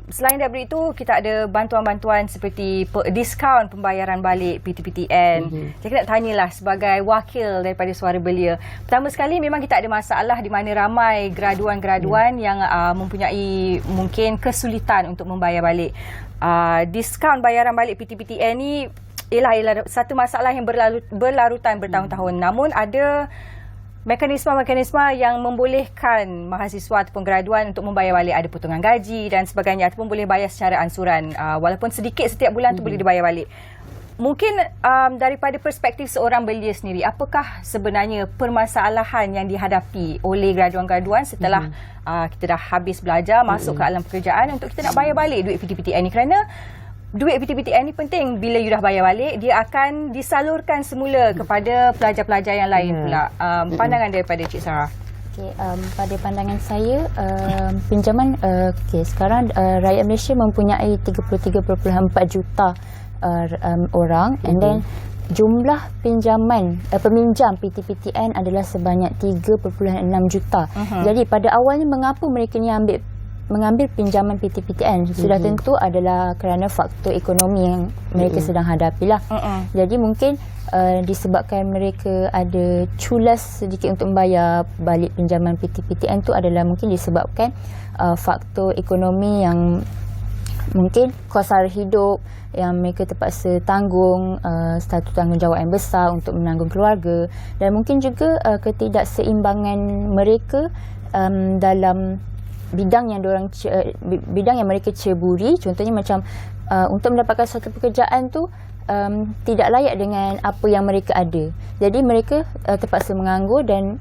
Selain daripada itu, kita ada bantuan-bantuan seperti diskaun pembayaran balik PTPTN. Saya nak tanyalah sebagai wakil daripada Suara Belia. Pertama sekali, memang kita ada masalah di mana ramai graduan-graduan yang mempunyai mungkin kesulitan untuk membayar balik. Diskaun bayaran balik PTPTN ni ialah satu masalah yang berlarutan bertahun-tahun. Namun ada mekanisme-mekanisme yang membolehkan mahasiswa ataupun graduan untuk membayar balik, ada potongan gaji dan sebagainya, ataupun boleh bayar secara ansuran walaupun sedikit setiap bulan tu boleh dibayar balik. Mungkin daripada perspektif seorang belia sendiri, apakah sebenarnya permasalahan yang dihadapi oleh graduan-graduan setelah kita dah habis belajar, masuk ke alam pekerjaan untuk kita nak bayar balik duit PTPTN ni? Kerana duit PTPTN ni penting, bila you dah bayar balik, dia akan disalurkan semula kepada pelajar-pelajar yang lain pula. Pandangan daripada Cik Sarah. Okay, pada pandangan saya, pinjaman sekarang rakyat Malaysia mempunyai 33.4 juta orang, and then jumlah peminjam PTPTN adalah sebanyak 3.6 juta. Jadi pada awalnya mengapa mereka ni mengambil pinjaman PTPTN? Sudah tentu adalah kerana faktor ekonomi yang mereka sedang hadapilah. Jadi mungkin disebabkan mereka ada culas sedikit untuk membayar balik pinjaman PTPTN tu adalah mungkin disebabkan faktor ekonomi yang mungkin kos sara hidup yang mereka terpaksa tanggung, satu tanggungjawab yang besar untuk menanggung keluarga, dan mungkin juga ketidakseimbangan mereka dalam bidang yang mereka ceburi. Contohnya macam untuk mendapatkan satu pekerjaan tu tidak layak dengan apa yang mereka ada. Jadi mereka terpaksa menganggur dan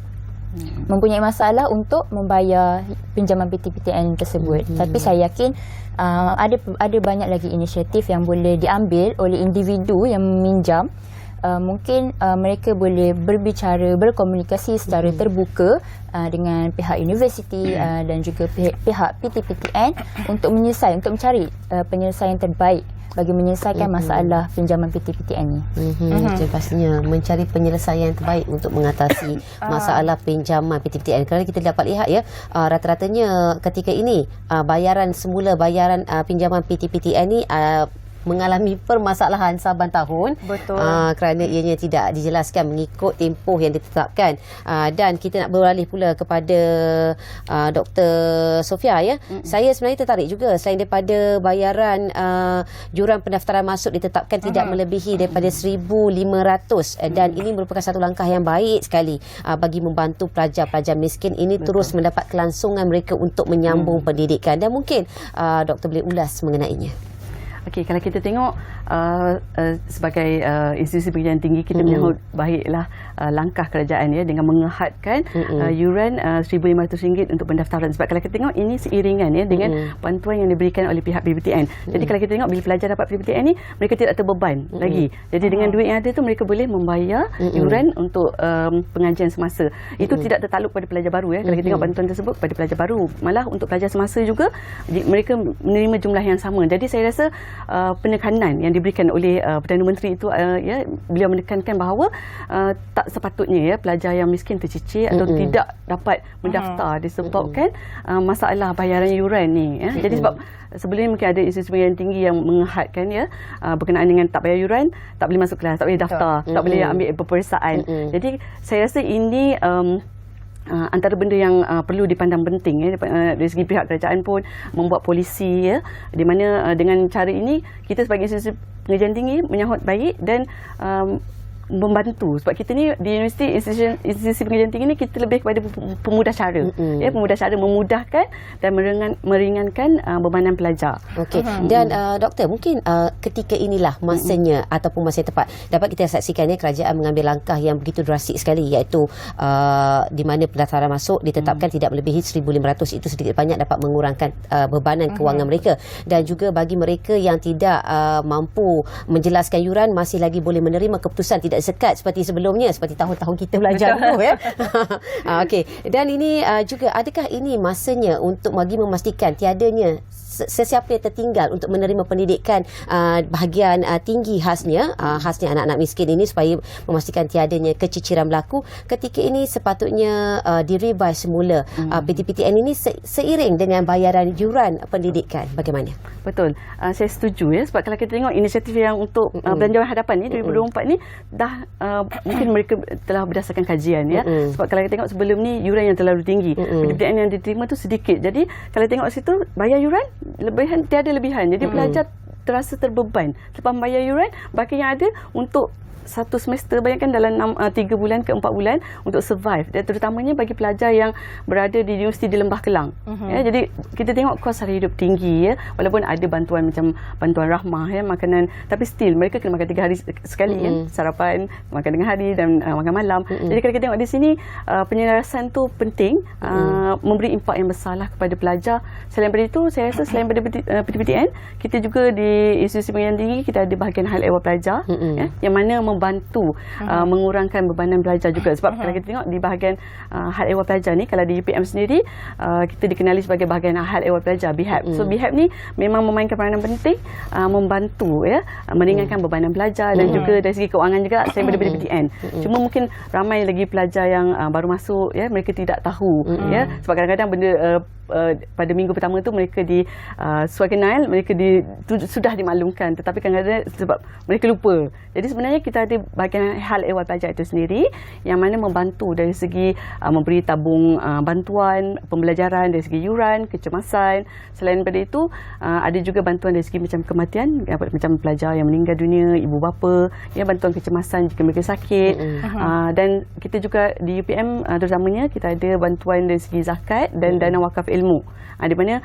mempunyai masalah untuk membayar pinjaman PTPTN tersebut. Tapi saya yakin ada banyak lagi inisiatif yang boleh diambil oleh individu yang meminjam. Mungkin mereka boleh berbicara, berkomunikasi secara terbuka dengan pihak universiti dan juga pihak PTPTN untuk mencari penyelesaian terbaik bagi menyelesaikan masalah pinjaman PTPTN ni. Itu pastinya mencari penyelesaian terbaik untuk mengatasi masalah pinjaman PTPTN. Kerana kita dapat lihat rata-ratanya ketika ini bayaran pinjaman PTPTN ni mengalami permasalahan saban tahun. Betul. Kerana ianya tidak dijelaskan mengikut tempoh yang ditetapkan. Dan kita nak beralih pula kepada Dr. Sofia ya. Saya sebenarnya tertarik juga selain daripada bayaran yuran pendaftaran masuk ditetapkan tidak melebihi daripada 1,500 dan ini merupakan satu langkah yang baik sekali bagi membantu pelajar-pelajar miskin ini terus mendapat kelangsungan mereka untuk menyambung pendidikan. Dan mungkin doktor boleh ulas mengenainya. Okey, kalau kita tengok sebagai institusi pendidikan tinggi, kita menyambut baiklah langkah kerajaan ya dengan mengehadkan yuran RM1,500 untuk pendaftaran. Sebab kalau kita tengok ini seiringan ya dengan bantuan yang diberikan oleh pihak PPTN. Jadi kalau kita tengok bila pelajar dapat PPTN ni, mereka tidak terbeban lagi. Jadi dengan duit yang ada tu mereka boleh membayar yuran untuk pengajian semasa. Itu tidak tertakluk pada pelajar baru ya. Kalau kita tengok bantuan tersebut pada pelajar baru, malah untuk pelajar semasa juga mereka menerima jumlah yang sama. Jadi saya rasa penekanan yang diberikan oleh Perdana Menteri itu ya, beliau menekankan bahawa tak sepatutnya ya pelajar yang miskin tercicir atau tidak dapat mendaftar disebabkan masalah bayaran yuran ni ya. Jadi sebab sebelum ni mungkin ada institusi pendidikan tinggi yang mengehadkan ya berkenaan dengan tak bayar yuran, tak boleh masuk kelas, tak boleh daftar, tak boleh ambil peperiksaan. Jadi saya rasa ini antara benda yang perlu dipandang penting ya, dari segi pihak kerajaan pun membuat polisi ya, di mana dengan cara ini kita sebagai institusi pengajian tinggi menyahut baik dan membantu. Sebab kita ni di universiti, institusi pengajian tinggi ni kita lebih kepada pemudah cara ya, pemudah cara memudahkan dan meringankan bebanan pelajar. Okey. Dan doktor, mungkin ketika inilah masanya ataupun masa yang tepat dapat kita saksikan ya kerajaan mengambil langkah yang begitu drastik sekali, iaitu di mana pendaftaran masuk ditetapkan tidak melebihi 1,500. Itu sedikit banyak dapat mengurangkan bebanan kewangan mereka, dan juga bagi mereka yang tidak mampu menjelaskan yuran masih lagi boleh menerima keputusan tidak sekat seperti sebelumnya, seperti tahun-tahun kita belajar dulu ya. Okey. Dan ini juga, adakah ini masanya untuk bagi memastikan tiadanya sesiapa yang tertinggal untuk menerima pendidikan bahagian tinggi khasnya anak-anak miskin ini, supaya memastikan tiadanya keciciran berlaku. Ketika ini sepatutnya direvise semula PTPTN ini seiring dengan bayaran yuran pendidikan. Bagaimana? Betul. Saya setuju ya, sebab kalau kita tengok inisiatif yang untuk belanjawan hadapan ni 2024 ni dah mungkin mereka telah berdasarkan kajian ya. Sebab kalau kita tengok sebelum ni yuran yang terlalu tinggi, PTPTN yang diterima tu sedikit. Jadi kalau tengok situ bayar yuran tiada lebihan. Jadi pelajar terasa terbeban. Lepas bayar yuran, baki yang ada untuk satu semester, bayangkan dalam 3 bulan ke 4 bulan untuk survive, dan terutamanya bagi pelajar yang berada di universiti di Lembah Kelang. Ya, jadi kita tengok kos sara hidup tinggi ya, walaupun ada bantuan macam bantuan rahmah ya, makanan, tapi still mereka kena makan 3 hari sekali ya, sarapan, makan tengah hari dan makan malam. Jadi kalau kita tengok di sini penyelarasan tu penting, memberi impak yang besarlah kepada pelajar. Selain daripada itu, saya rasa selain daripada PTPTN, kita juga di institusi pengajian tinggi kita ada bahagian hal ehwal pelajar ya, yang mana membantu mengurangkan bebanan pelajar juga. Sebab kalau kita tengok di bahagian hal ehwal pelajar ni, kalau di UPM sendiri kita dikenali sebagai bahagian hal ehwal pelajar, BHAP. So BHAP ni memang memainkan peranan penting membantu ya, meringankan bebanan pelajar dan juga dari segi keuangan juga selain daripada PTPTN. Cuma mungkin ramai lagi pelajar yang baru masuk ya, mereka tidak tahu ya, sebab kadang-kadang benda pada minggu pertama tu mereka suakenal, mereka sudah dimaklumkan, tetapi kadang-kadang sebab mereka lupa. Jadi sebenarnya kita ada bahagian hal ehwal pelajar itu sendiri yang mana membantu dari segi memberi tabung bantuan pembelajaran, dari segi yuran, kecemasan. Selain daripada itu ada juga bantuan dari segi macam kematian, macam pelajar yang meninggal dunia, ibu bapa ya, bantuan kecemasan jika mereka sakit. Dan kita juga di UPM terutamanya kita ada bantuan dari segi zakat dan dana wakaf ilmu, di mana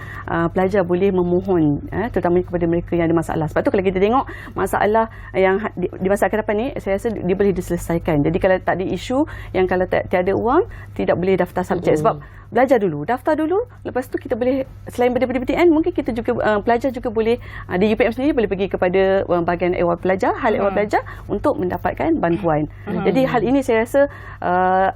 pelajar boleh memohon terutamanya kepada mereka yang ada masalah. Sebab tu kalau kita tengok masalah yang di masa akan datang ni, saya rasa dia boleh diselesaikan. Jadi kalau tak ada isu yang kalau tiada wang tidak boleh daftar subjek, sebab belajar dulu, daftar dulu, lepas tu kita boleh selain daripada PTPTN mungkin kita juga pelajar juga boleh di UPM sendiri boleh pergi kepada bahagian ehwal pelajar, hal ehwal pelajar untuk mendapatkan bantuan. Jadi hal ini saya rasa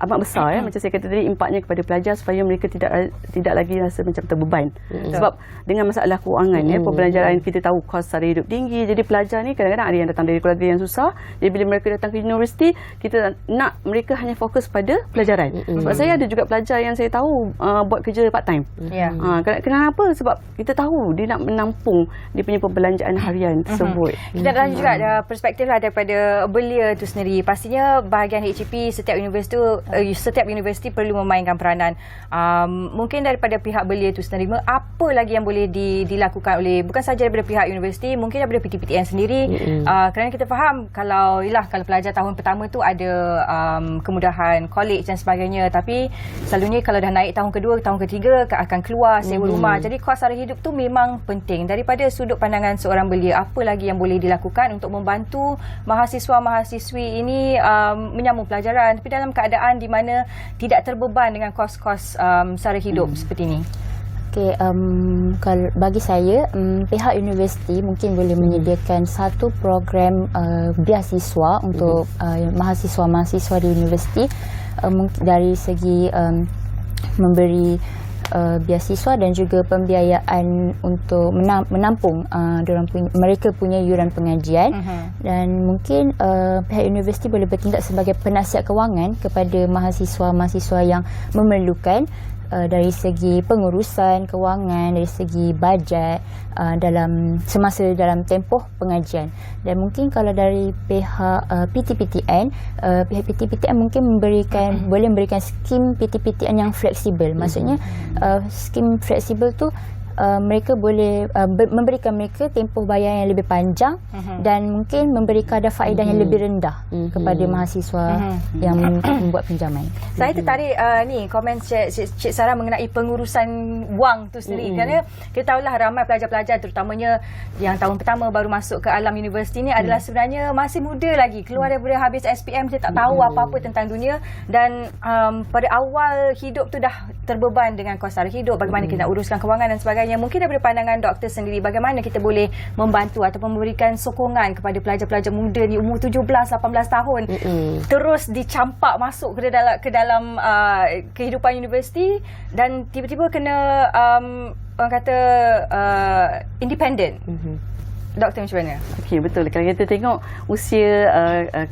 amat besar ya, macam saya kata tadi, impaknya kepada pelajar supaya mereka tidak lagi rasa macam terbeban. Sebab dengan masalah kewangan ya, pembelajaran kita tahu kos sara hidup tinggi, jadi pelajar ni kadang-kadang ada yang datang dari keluarga yang susah, jadi bila bila mereka datang ke universiti, kita nak mereka hanya fokus pada pelajaran. Sebab saya ada juga pelajar yang saya tahu buat kerja part time. Kenapa? Sebab kita tahu dia nak menampung dia punya perbelanjaan harian tersebut. Kita ada juga ada perspektif lah daripada belia tu sendiri. Pastinya bahagian HEP setiap universiti perlu memainkan peranan. Mungkin daripada pihak belia tu sendiri, apa lagi yang boleh dilakukan oleh bukan sahaja daripada pihak universiti, mungkin daripada PTPTN sendiri. Kerana kita faham kalau pelajar tahun pertama tu ada kemudahan college dan sebagainya, tapi selalunya kalau dah naik tahun kedua, tahun ketiga akan keluar sewa rumah. Jadi kos sara hidup tu memang penting. Daripada sudut pandangan seorang belia, apa lagi yang boleh dilakukan untuk membantu mahasiswa-mahasiswi ini menyambung pelajaran tapi dalam keadaan di mana tidak terbeban dengan kos-kos sara hidup seperti ini? Kalau bagi saya, pihak universiti mungkin boleh menyediakan satu program beasiswa untuk mahasiswa-mahasiswa di universiti, dari segi memberi beasiswa dan juga pembiayaan untuk menampung mereka punya yuran pengajian. Dan mungkin pihak universiti boleh bertindak sebagai penasihat kewangan kepada mahasiswa-mahasiswa yang memerlukan, dari segi pengurusan kewangan, dari segi bajet semasa dalam tempoh pengajian. Dan mungkin kalau dari pihak PTPTN, pihak PTPTN mungkin boleh memberikan skim PTPTN yang fleksibel. Maksudnya skim fleksibel tu mereka boleh memberikan mereka tempoh bayar yang lebih panjang dan mungkin memberi kadar faedah yang lebih rendah kepada mahasiswa yang membuat pinjaman. Saya tertarik komen Cik Sarah mengenai pengurusan wang tu sendiri. Kerana kita tahulah ramai pelajar-pelajar terutamanya yang tahun pertama baru masuk ke alam universiti ni adalah sebenarnya masih muda lagi. Keluar daripada habis SPM, dia tak tahu apa-apa tentang dunia dan pada awal hidup tu dah terbeban dengan kos sara hidup, bagaimana kita nak uruskan kewangan dan sebagainya. Mungkin daripada pandangan doktor sendiri, bagaimana kita boleh membantu ataupun memberikan sokongan kepada pelajar-pelajar muda ni umur 17-18 tahun terus dicampak masuk ke dalam kehidupan universiti dan tiba-tiba kena orang kata independent. Doktor macam mana? Okey, betul. Kalau kita tengok usia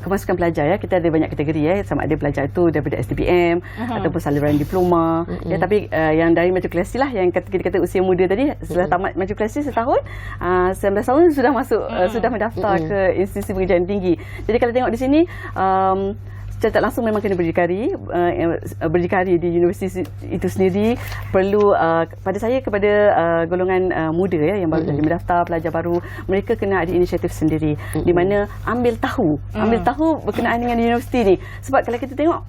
kemasukan pelajar, kita ada banyak kategori sama ada pelajar itu daripada STPM ataupun saluran diploma. Tapi yang dari matrikulasi lah, yang kita kata usia muda tadi, setelah tamat matrikulasi setahun, 19 tahun sudah masuk, sudah mendaftar ke institusi pengajian tinggi. Jadi kalau tengok di sini, secara tak langsung memang kena berdikari di universiti itu sendiri. Perlu pada saya, kepada golongan muda yang baru saja mendaftar, pelajar baru, mereka kena ada inisiatif sendiri di mana ambil tahu berkenaan dengan universiti ni. Sebab kalau kita tengok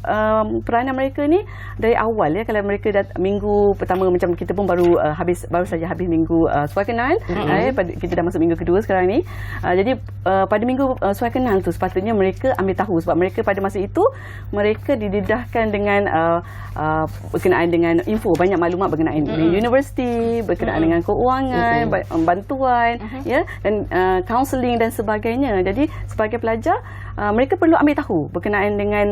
peranan mereka ni dari awal, kalau mereka minggu pertama, macam kita pun baru saja habis minggu suai kenal, kita dah masuk minggu kedua sekarang ni. Jadi pada minggu suai kenal tu sepatutnya mereka ambil tahu, sebab mereka pada masa itu mereka didedahkan dengan berkenaan dengan info, banyak maklumat berkenaan dengan universiti, berkenaan dengan keuangan, bantuan, dan counselling dan sebagainya. Jadi sebagai pelajar, mereka perlu ambil tahu berkenaan dengan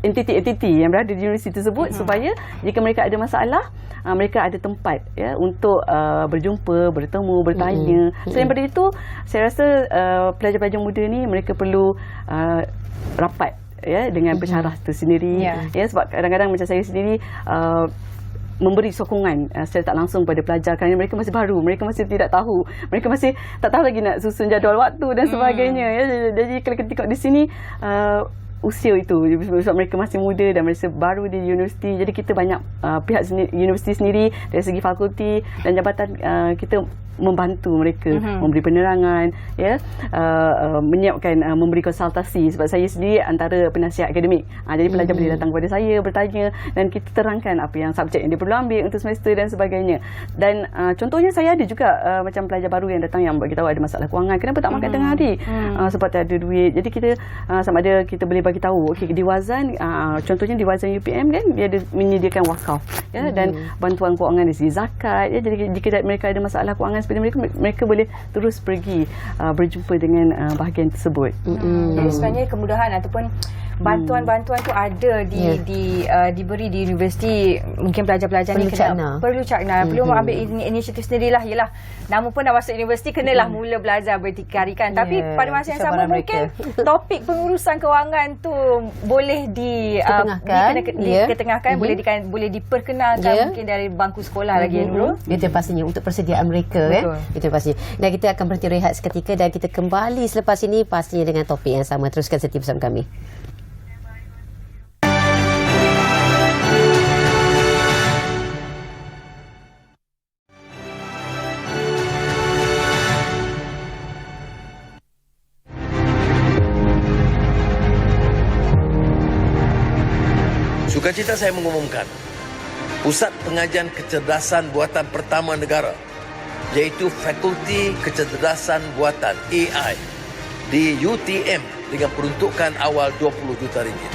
entiti-entiti yang berada di universiti tersebut, supaya jika mereka ada masalah, mereka ada tempat untuk berjumpa, bertemu, bertanya. Selain daripada itu, saya rasa pelajar-pelajar muda ni mereka perlu rapat dengan pensyarah itu sendiri. Sebab kadang-kadang macam saya sendiri memberi sokongan secara tak langsung pada pelajar kerana mereka masih baru, mereka masih tidak tahu, mereka masih tak tahu lagi nak susun jadual waktu dan sebagainya. Jadi kalau kita tengok di sini, usia itu, sebab mereka masih muda dan mereka baru di universiti, jadi kita banyak pihak universiti sendiri dari segi fakulti dan jabatan, kita membantu mereka, memberi penerangan, menyiapkan, memberi konsultasi. Sebab saya sendiri antara penasihat akademik, jadi pelajar boleh datang kepada saya, bertanya, dan kita terangkan apa yang subjek yang dia perlu ambil untuk semester dan sebagainya. Dan contohnya saya ada juga macam pelajar baru yang datang yang bagi tahu ada masalah kewangan, kenapa tak makan tengah hari, sebab tak ada duit. Jadi kita sama ada kita boleh bagi tahu, okey, di Wazan, contohnya di Wazan UPM kan, dia ada menyediakan wakaf, dan bantuan kewangan dari segi zakat, jadi jika mereka ada masalah kewangan seperti mereka boleh terus pergi berjumpa dengan bahagian tersebut. Jadi sebenarnya kemudahan ataupun bantuan-bantuan tu ada diberi di universiti. Mungkin pelajar-pelajar ni perlu cakna, perlu ambil inisiatif sendirilah. Yelah, nama pun dah masuk universiti, kenalah mula belajar bertikai-tikai. Tapi pada masa yang sama mungkin topik pengurusan kewangan tu boleh diketengahkan, boleh diperkenalkan mungkin dari bangku sekolah lagi dulu. Itu pastinya untuk persediaan mereka. Itu pasti. Dan kita akan berhenti rehat seketika dan kita kembali selepas ini pastinya dengan topik yang sama. Teruskan setia bersama kami. Sukacita saya mengumumkan Pusat Pengajian Kecerdasan Buatan pertama negara, iaitu Fakulti Kecerdasan Buatan AI di UTM dengan peruntukan awal 20 juta ringgit.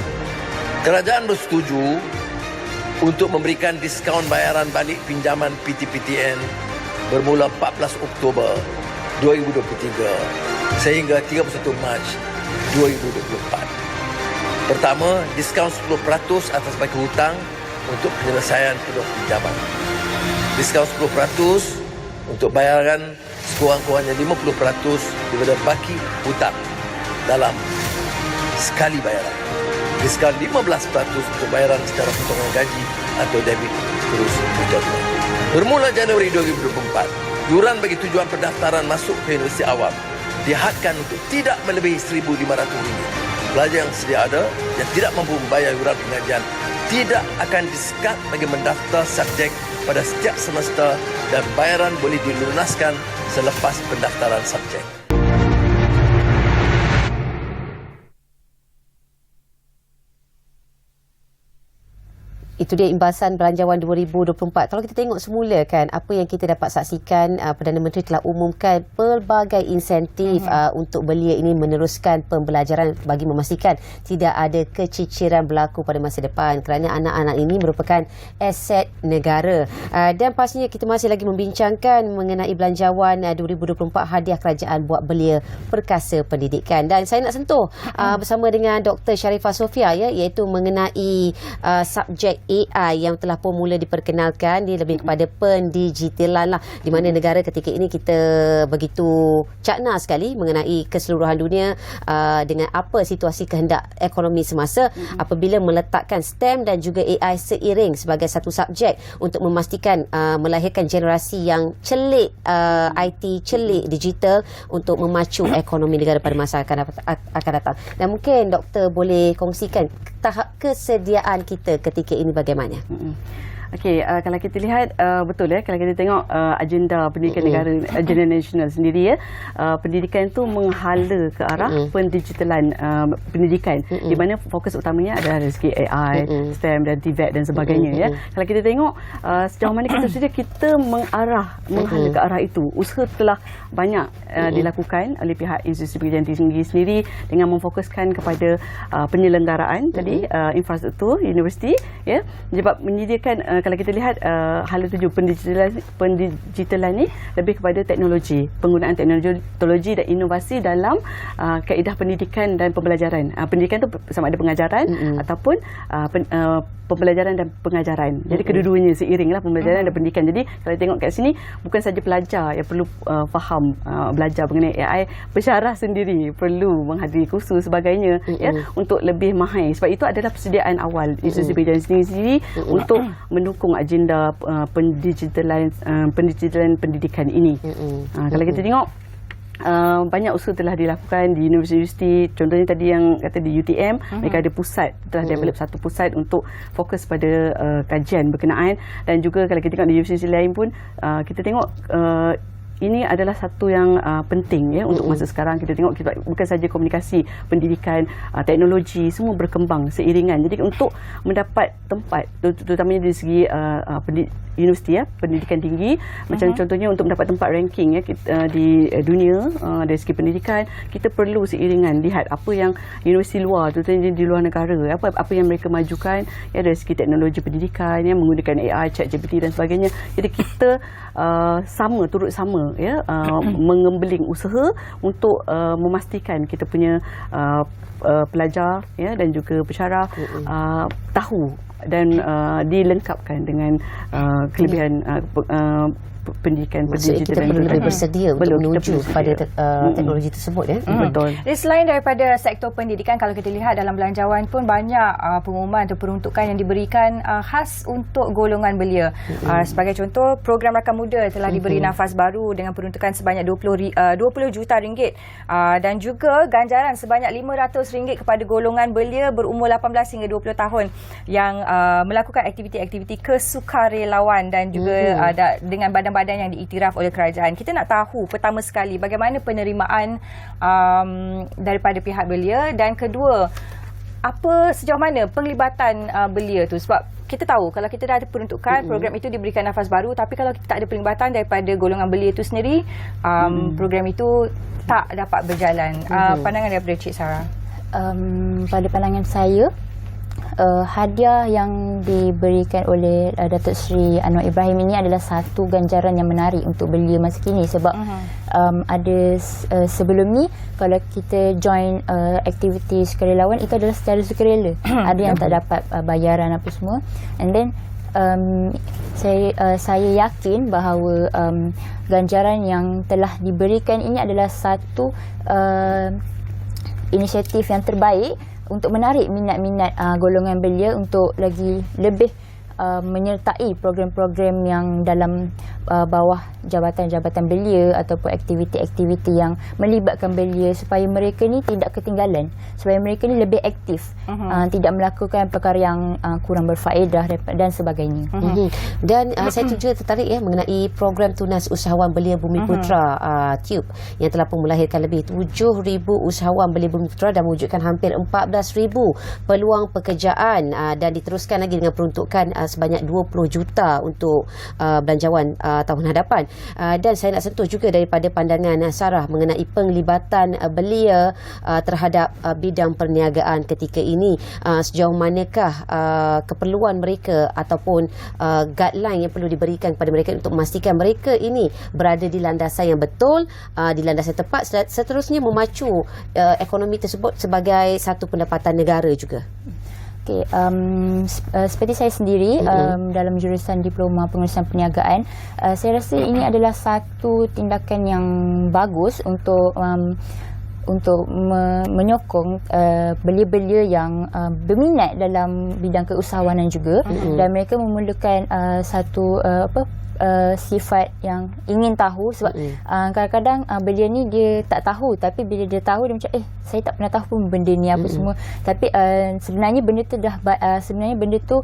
Kerajaan bersetuju untuk memberikan diskaun bayaran balik pinjaman PTPTN bermula 14 Oktober 2023 sehingga 31 Mac 2024. Pertama, diskaun 10% atas baki hutang untuk penyelesaian kedua pinjaman. Diskaun 10% untuk bayaran sekurang-kurangnya 50% daripada baki hutang dalam sekali bayaran. Diskaun 15% untuk bayaran secara potongan gaji atau debit terus berjalan. Bermula Januari 2024, yuran bagi tujuan pendaftaran masuk ke universiti awam dihadkan untuk tidak melebihi RM1,500. Pelajar yang sedia ada yang tidak mampu membayar yuran pengajian tidak akan disekat bagi mendaftar subjek pada setiap semester dan bayaran boleh dilunaskan selepas pendaftaran subjek. Itu dia imbasan belanjawan 2024. Kalau kita tengok semula kan, apa yang kita dapat saksikan, Perdana Menteri telah umumkan pelbagai insentif untuk belia ini meneruskan pembelajaran bagi memastikan tidak ada keciciran berlaku pada masa depan kerana anak-anak ini merupakan aset negara. Dan pastinya kita masih lagi membincangkan mengenai belanjawan 2024 hadiah kerajaan buat belia perkasa pendidikan. Dan saya nak sentuh bersama dengan Dr. Sharifah Sofia iaitu mengenai subjek AI yang telah pun mula diperkenalkan. Dia lebih kepada pendigitalan lah, di mana negara ketika ini kita begitu cakna sekali mengenai keseluruhan dunia dengan apa situasi kehendak ekonomi semasa apabila meletakkan STEM dan juga AI seiring sebagai satu subjek untuk memastikan melahirkan generasi yang celik IT, celik digital untuk memacu ekonomi negara pada masa akan datang. Dan mungkin doktor boleh kongsikan tahap kesediaan kita ketika ini bagaimana? Okey, kalau kita lihat betul kalau kita tengok agenda pendidikan negara, agenda nasional sendiri pendidikan itu menghala ke arah pendigitalan pendidikan di mana fokus utamanya adalah dari segi AI, STEM dan TVET dan sebagainya Kalau kita tengok sejauh mana kita sedia kita menghala ke arah itu. Usaha telah banyak dilakukan oleh pihak institusi pengajian tinggi sendiri dengan memfokuskan kepada penyelenggaraan tadi infrastruktur universiti sebab menyediakan kalau kita lihat hala tuju pendigitalan ni lebih kepada teknologi, penggunaan teknologi dan inovasi dalam kaedah pendidikan dan pembelajaran. Pendidikan tu sama ada pengajaran ataupun pembelajaran dan pengajaran. Jadi kedua-duanya seiringlah pembelajaran dan pendidikan. Jadi kalau tengok kat sini bukan saja pelajar yang perlu faham belajar mengenai AI, pensyarah sendiri perlu menghadiri kursus sebagainya untuk lebih mahir. Sebab itu adalah persediaan awal institusi pendidikan sendiri untuk mendukung agenda pendigitalan pendidikan ini. Kalau kita tengok banyak usaha telah dilakukan di universiti. Contohnya tadi yang kata di UTM, mereka ada pusat, telah develop satu pusat untuk fokus pada kajian berkenaan. Dan juga kalau kita tengok di universiti lain pun kita tengok ini adalah satu yang penting untuk masa sekarang. Kita tengok kita bukan saja komunikasi, pendidikan, teknologi semua berkembang seiringan. Jadi untuk mendapat tempat terutamanya dari segi universiti pendidikan tinggi macam contohnya untuk mendapat tempat ranking di dunia dari segi pendidikan, kita perlu seiringan lihat apa yang universiti luar, terutamanya di luar negara, apa yang mereka majukan dari segi teknologi pendidikan menggunakan AI, ChatGPT dan sebagainya. Jadi kita turut sama mengembeling usaha untuk memastikan kita punya pelajar dan juga pensyarah tahu dan dilengkapkan dengan kelebihan pendidikan Maksudnya kita perlu lebih bersedia untuk menuju kepada teknologi tersebut ya. Betul. Jadi selain daripada sektor pendidikan, kalau kita lihat dalam belanjawan pun banyak pengumuman atau peruntukan yang diberikan khas untuk golongan belia. Sebagai contoh, program Rakam Muda telah diberi nafas baru dengan peruntukan sebanyak 20 juta ringgit dan juga ganjaran sebanyak RM500 kepada golongan belia berumur 18 hingga 20 tahun yang melakukan aktiviti-aktiviti kesukarelawan dan juga dengan badan-badan yang diiktiraf oleh kerajaan. Kita nak tahu pertama sekali bagaimana penerimaan daripada pihak belia, dan kedua, sejauh mana penglibatan belia tu, sebab kita tahu kalau kita dah ada peruntukan, program itu diberikan nafas baru, tapi kalau kita tak ada penglibatan daripada golongan belia itu sendiri, program itu tak dapat berjalan. Pandangan daripada Cik Sarah? Pada pandangan saya, hadiah yang diberikan oleh Datuk Seri Anwar Ibrahim ini adalah satu ganjaran yang menarik untuk belia masa kini, sebab ada sebelum ni kalau kita join aktiviti sukarelawan itu adalah secara sukarela. Ada yang tak dapat bayaran apa semua, and then saya yakin bahawa ganjaran yang telah diberikan ini adalah satu inisiatif yang terbaik untuk menarik minat-minat golongan belia untuk lagi lebih menyertai program-program yang dalam bawah jabatan-jabatan belia ataupun aktiviti-aktiviti yang melibatkan belia, supaya mereka ni tidak ketinggalan, supaya mereka ni lebih aktif, tidak melakukan perkara yang kurang berfaedah dan sebagainya. Dan saya juga tertarik mengenai program Tunas Usahawan Belia Bumi Putra TUB yang telah pun melahirkan lebih 7,000 usahawan belia Bumi Putra dan mewujudkan hampir 14,000 peluang pekerjaan, dan diteruskan lagi dengan peruntukan sebanyak 20 juta untuk belanjawan tahun hadapan. Dan saya nak sentuh juga daripada pandangan Sarah mengenai penglibatan belia terhadap bidang perniagaan ketika ini. Sejauh manakah keperluan mereka ataupun guideline yang perlu diberikan kepada mereka untuk memastikan mereka ini berada di landasan yang betul, di landasan tepat, seterusnya memacu ekonomi tersebut sebagai satu pendapatan negara juga. Okay, seperti saya sendiri dalam jurusan Diploma Pengurusan Perniagaan, saya rasa ini adalah satu tindakan yang bagus untuk menyokong belia-belia yang berminat dalam bidang keusahawanan juga, dan mereka memerlukan satu sifat yang ingin tahu, sebab kadang-kadang belia ni dia tak tahu, tapi bila dia tahu dia macam saya tak pernah tahu pun benda ni apa semua, tapi sebenarnya benda tu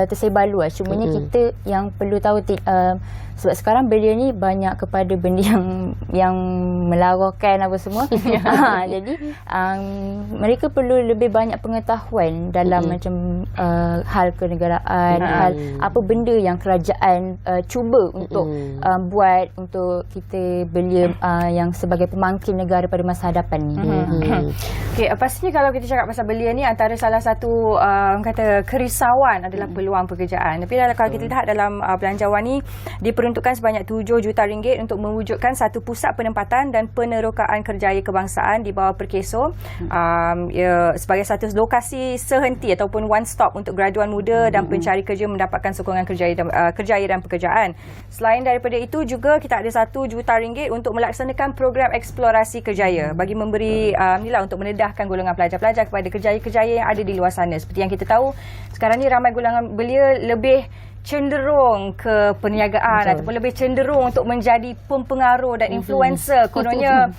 tersebar luas. Cumanya kita yang perlu tahu, sebab sekarang belia ni banyak kepada benda yang melarakan apa semua. Jadi mereka perlu lebih banyak pengetahuan dalam macam hal kenegaraan, hal apa benda yang kerajaan cuba untuk buat untuk kita belia yang sebagai pemangkin negara pada masa hadapan ni. Okay, pastinya kalau kita cakap pasal belia ni, antara salah satu kata kerisauan adalah peluang pekerjaan. Tapi kalau kita lihat dalam belanjawan ni, diperuntukkan sebanyak 7 juta ringgit untuk mewujudkan satu pusat penempatan dan penerokaan kerjaya kebangsaan di bawah Perkeso, sebagai satu lokasi sehenti ataupun one stop untuk graduan muda dan pencari kerja mendapatkan sokongan kerjaya dan pekerjaan. Selain daripada itu juga kita ada 1 juta ringgit untuk melaksanakan program eksplorasi kerjaya bagi memberi untuk mendedahkan golongan pelajar-pelajar kepada kerjaya-kerjaya yang ada di luar sana. Seperti yang kita tahu, sekarang ni ramai golongan belia lebih cenderung ke perniagaan ataupun lebih cenderung untuk menjadi pempengaruh dan influencer. Kononnya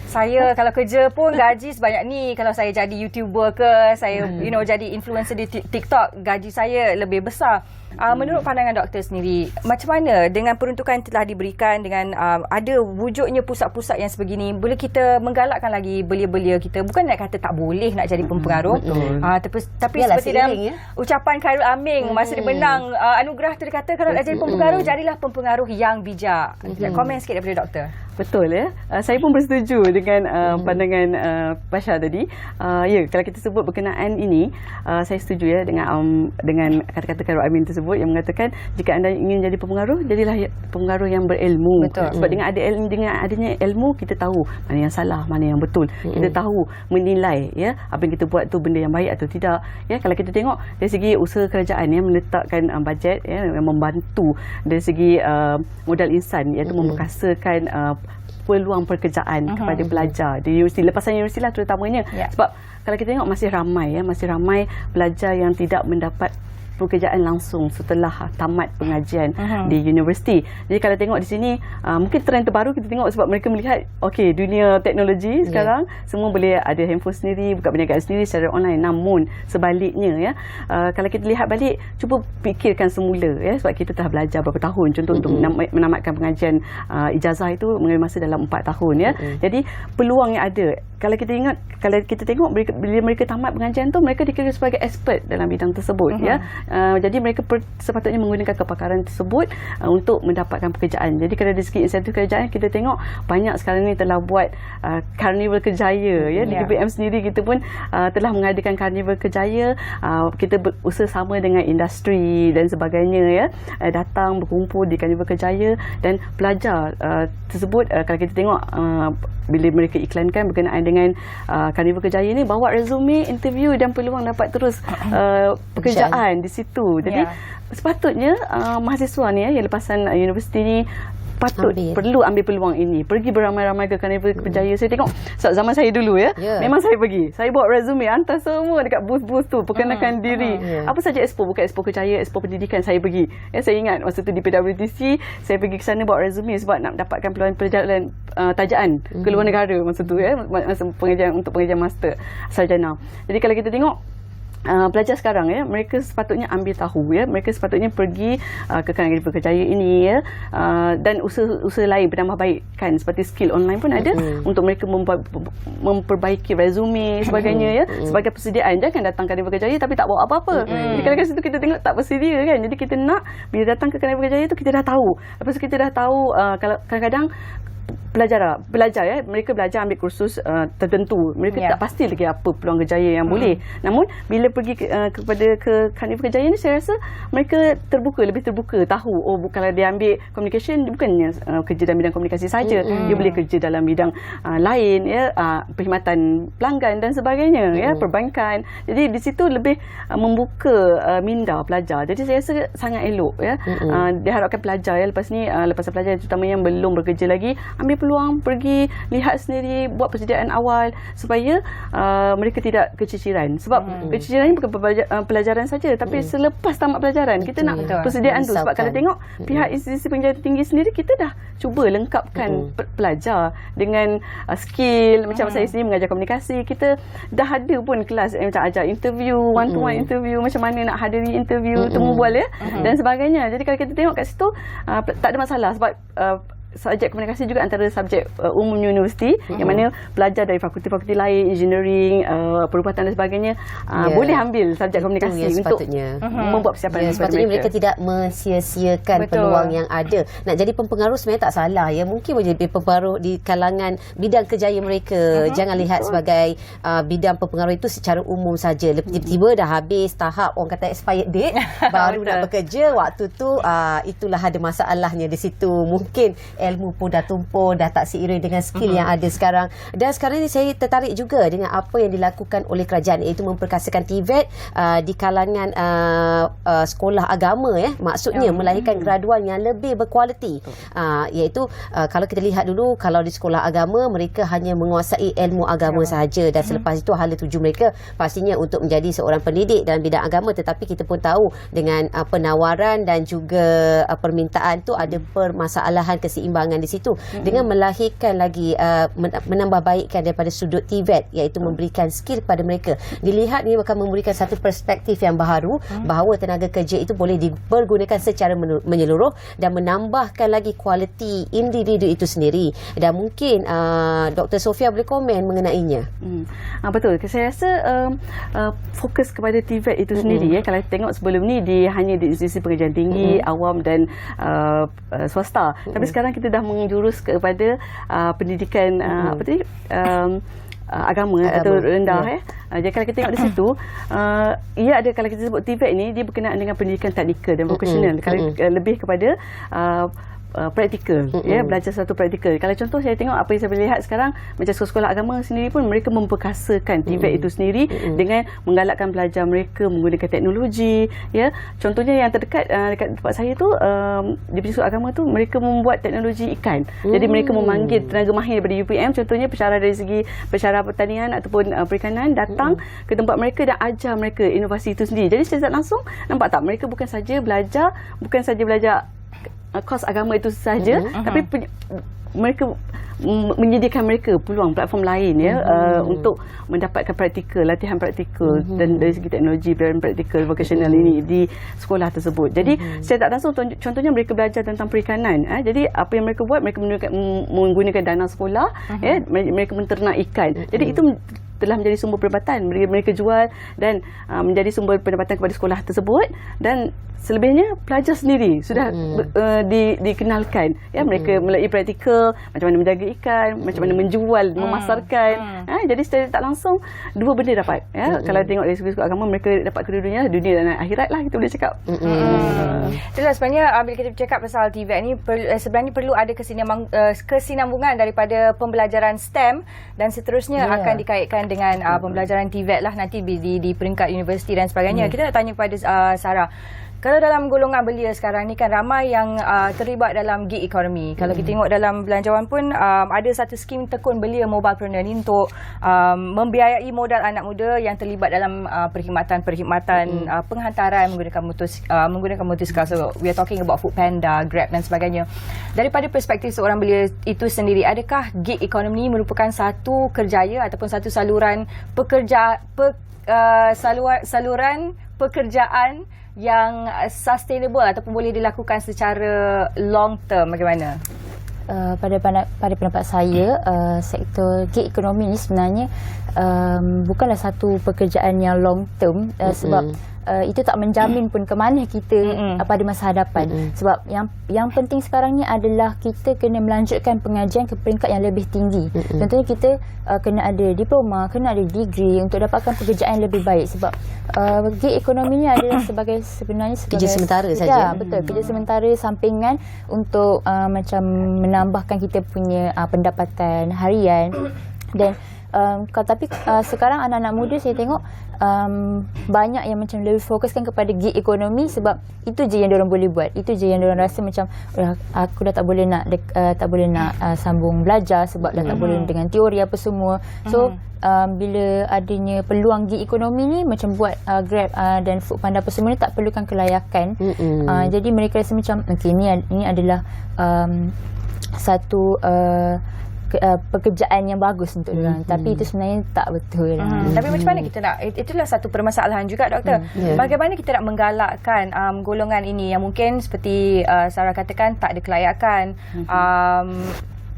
saya kalau kerja pun gaji sebanyak ni, kalau saya jadi YouTuber ke, saya jadi influencer di TikTok, gaji saya lebih besar. Menurut pandangan doktor sendiri, macam mana dengan peruntukan yang telah diberikan, dengan ada wujudnya pusat-pusat yang sebegini, boleh kita menggalakkan lagi belia-belia kita? Bukan nak kata tak boleh nak jadi pempengaruh, tapi yalah, seperti dalam ucapan Khairul Aming masa dia menang anugerah tu, dia kata kalau nak jadi pempengaruh, jadilah pempengaruh yang bijak. Komen sikit daripada doktor. Betul ya. Saya pun bersetuju dengan pandangan Pasha tadi. Ya, kalau kita sebut berkenaan ini, saya setuju ya dengan kata-kata Khairul Amin tersebut yang mengatakan jika anda ingin jadi pempengaruh, jadilah pempengaruh yang berilmu. Betul. Sebab dengan adanya ilmu, kita tahu mana yang salah, mana yang betul. Kita tahu menilai ya apa yang kita buat tu benda yang baik atau tidak. Ya, kalau kita tengok dari segi usaha kerajaan yang meletakkan bajet ya, yang membantu dari segi modal insan, iaitu memperkasakan peluang pekerjaan kepada pelajar di universiti, lepasan universiti lah terutamanya. Sebab kalau kita tengok masih ramai pelajar yang tidak mendapat pekerjaan langsung setelah tamat pengajian di universiti. Jadi kalau tengok di sini, mungkin trend terbaru kita tengok sebab mereka melihat okey, dunia teknologi sekarang semua boleh ada handphone sendiri, buka perniagaan sendiri secara online. Namun sebaliknya ya, kalau kita lihat balik, cuba fikirkan semula ya, sebab kita telah belajar berapa tahun, contoh untuk menamatkan pengajian ijazah itu mengambil masa dalam 4 tahun ya. Jadi peluang yang ada, kalau kita tengok bila mereka tamat pengajian tu, mereka dikira sebagai expert dalam bidang tersebut ya. Jadi mereka sepatutnya menggunakan kepakaran tersebut untuk mendapatkan pekerjaan. Jadi kalau dari segi insentif kerajaan, kita tengok banyak sekarang ni telah buat Karnival Kerjaya ya. Di DPM sendiri kita pun telah mengadakan Karnival Kerjaya. Kita berusaha sama dengan industri dan sebagainya ya, datang berkumpul di Karnival Kerjaya, dan pelajar tersebut kalau kita tengok bila mereka iklankan berkenaan dengan Karnival Kerjaya ni, bawa resume, interview dan peluang dapat terus pekerjaan di situ. Jadi sepatutnya mahasiswa ni yang lepasan universiti ni perlu ambil peluang ini, pergi beramai-ramai ke Karnival Kerjaya. Saya tengok zaman saya dulu ya, memang saya pergi, saya bawa resume, hantar semua dekat booth-booth tu, perkenalkan diri. Apa saja expo, bukan expo kerjaya, expo pendidikan, saya pergi. Ya, saya ingat masa tu di PWTC, saya pergi ke sana bawa resume sebab nak dapatkan peluang perjalanan tajaan ke luar negara masa tu ya, masa pengajian master sarjana. Jadi kalau kita tengok pelajar sekarang ya, mereka sepatutnya ambil tahu ya, mereka sepatutnya pergi ke Karnival Kerjaya ini ya, dan usaha lain bernambah baik kan, seperti skill online pun ada untuk mereka memperbaiki resume sebagainya ya, sebagai persediaan. Jangan datang Karnival Kerjaya tapi tak bawa apa-apa. Jadi kalau kat situ kita tengok tak bersedia kan. Jadi kita nak bila datang ke Karnival Kerjaya tu kita dah tahu. Lepas tu kita dah tahu kalau kadang-kadang belajar ya, mereka belajar ambil kursus tertentu, mereka tak pasti lagi apa peluang kerjaya yang boleh. Namun bila pergi ke Karnival Kerjaya ni, saya rasa mereka lebih terbuka, tahu kalau dia ambil communication, dia bukannya kerja dalam bidang komunikasi saja, dia boleh kerja dalam bidang lain ya, perkhidmatan pelanggan dan sebagainya ya, perbankan. Jadi di situ lebih membuka minda pelajar. Jadi saya rasa sangat elok ya. Diharapkan pelajar ya lepas ni, lepas pelajar terutama yang belum bekerja lagi, ambil peluang, pergi lihat sendiri, buat persediaan awal supaya mereka tidak keciciran. Sebab keciciran ini bukan pelajaran saja, tapi selepas tamat pelajaran kita nak persediaan tu. Sebab kalau tengok pihak institusi pengajian tinggi sendiri, kita dah cuba lengkapkan pelajar dengan skill. Macam saya sendiri mengajar komunikasi, kita dah ada pun kelas macam ajar interview, one to one interview, macam mana nak hadiri interview, temu bual ya, dan sebagainya. Jadi kalau kita tengok kat situ tak ada masalah, sebab subjek komunikasi juga antara subjek umum universiti, yang mana pelajar dari fakulti-fakulti lain, engineering, perubatan dan sebagainya boleh ambil subjek komunikasi untuk membuat persiapan sepatutnya mereka tidak mensia-siakan peluang yang ada. Nak jadi pempengaruh sebenarnya tak salah ya, mungkin boleh jadi pempengaruh di kalangan bidang kerjaya mereka. Jangan lihat sebagai bidang pempengaruh itu secara umum saja. Tiba-tiba dah habis tahap orang kata expired date baru nak bekerja, waktu tu itulah ada masalahnya di situ. Mungkin ilmu pun dah tumpul, dah tak seiring dengan skill yang ada sekarang. Dan sekarang ni saya tertarik juga dengan apa yang dilakukan oleh kerajaan, iaitu memperkasakan TVET di kalangan sekolah agama ya. Maksudnya melahirkan graduan yang lebih berkualiti. Iaitu kalau kita lihat dulu, kalau di sekolah agama mereka hanya menguasai ilmu agama sahaja, dan selepas itu hala tuju mereka pastinya untuk menjadi seorang pendidik dalam bidang agama. Tetapi kita pun tahu dengan penawaran dan juga permintaan tu ada permasalahan keseimbangan di situ. Dengan melahirkan lagi menambah baikkan daripada sudut TVET, iaitu memberikan skill kepada mereka, dilihat ni akan memberikan satu perspektif yang baharu bahawa tenaga kerja itu boleh dipergunakan secara menyeluruh dan menambahkan lagi kualiti individu itu sendiri. Dan mungkin Dr. Sofia boleh komen mengenainya. Betul. Saya rasa fokus kepada TVET itu sendiri ya. Kalau tengok sebelum ni hanya di institusi pengajian tinggi, awam dan swasta. Tapi sekarang kita dah menjurus kepada pendidikan apa tadi agama atau rendah jadi kalau kita tengok di situ ia ada, kalau kita sebut TVET ni dia berkenaan dengan pendidikan teknikal dan vocational, kalau lebih kepada praktikal, belajar satu praktikal. Kalau contoh saya tengok apa yang saya boleh lihat sekarang, macam sekolah agama sendiri pun mereka memperkasakan TVET itu sendiri dengan menggalakkan pelajar mereka menggunakan teknologi, contohnya yang terdekat dekat tempat saya tu di sekolah agama tu mereka membuat teknologi ikan. Jadi mereka memanggil tenaga mahir daripada UPM, contohnya pensyarah dari segi pensyarah pertanian ataupun perikanan datang ke tempat mereka dan ajar mereka inovasi itu sendiri. Jadi secara langsung nampak tak, mereka bukan saja belajar kos agama itu sahaja, tapi mereka menyediakan mereka peluang platform lain untuk mendapatkan latihan praktikal dan dari segi teknologi dan praktikal vocational ini di sekolah tersebut. Jadi secara tak langsung contohnya mereka belajar tentang perikanan. Jadi apa yang mereka buat, mereka menggunakan dana sekolah, mereka menternak ikan. Jadi itu telah menjadi sumber pendapatan mereka jual dan menjadi sumber pendapatan kepada sekolah tersebut, dan selebihnya pelajar sendiri sudah dikenalkan mereka melalui praktikal macam mana menjaga ikan, macam mana menjual, memasarkan. Jadi secara tak langsung dua benda dapat. Kalau tengok dari segi agama, mereka dapat kedua-duanya, dunia dan akhirat lah, kita boleh cakap. Itulah sebenarnya bila kita bercakap pasal TVET ni sebenarnya perlu ada kesinambungan daripada pembelajaran STEM dan seterusnya akan dikaitkan dengan pembelajaran TVET lah nanti di peringkat universiti dan sebagainya. Kita nak tanya kepada Sarah, kalau dalam golongan belia sekarang ni kan ramai yang terlibat dalam gig economy. Kalau kita tengok dalam belanjawan pun ada satu skim tekun belia mobilepreneur ni untuk membiayai modal anak muda yang terlibat dalam perkhidmatan penghantaran menggunakan motosikal. So we are talking about Foodpanda, Grab dan sebagainya. Daripada perspektif seorang belia itu sendiri, adakah gig economy merupakan satu kerjaya ataupun satu saluran saluran pekerjaan yang sustainable ataupun boleh dilakukan secara long term? Bagaimana? Pada pendapat saya, sektor gig ekonomi ni sebenarnya bukanlah satu pekerjaan yang long term, sebab itu tak menjamin pun ke mana kita pada masa hadapan. Sebab yang penting sekarang ni adalah kita kena melanjutkan pengajian ke peringkat yang lebih tinggi. Contohnya kita kena ada diploma, kena ada degree untuk dapatkan pekerjaan yang lebih baik. Sebab gig ekonomi ni adalah sebenarnya sebagai kerja sementara saja. Betul, kerja sementara sampingan untuk macam menambahkan kita punya pendapatan harian. Dan tapi sekarang anak-anak muda saya tengok banyak yang macam lebih fokuskan kepada gig ekonomi sebab itu je yang diorang boleh buat. Itu je yang diorang rasa macam aku dah tak boleh nak sambung belajar sebab dah tak boleh dengan teori apa semua. So bila adanya peluang gig ekonomi ni macam buat Grab dan Foodpanda apa semua ni tak perlukan kelayakan. Jadi mereka rasa macam okay, ini adalah satu pekerjaan yang bagus untuk diorang. Tapi itu sebenarnya tak betul. Tapi macam mana kita nak, itulah satu permasalahan juga, Doktor. Bagaimana kita nak menggalakkan golongan ini yang mungkin seperti Sarah katakan tak ada kelayakan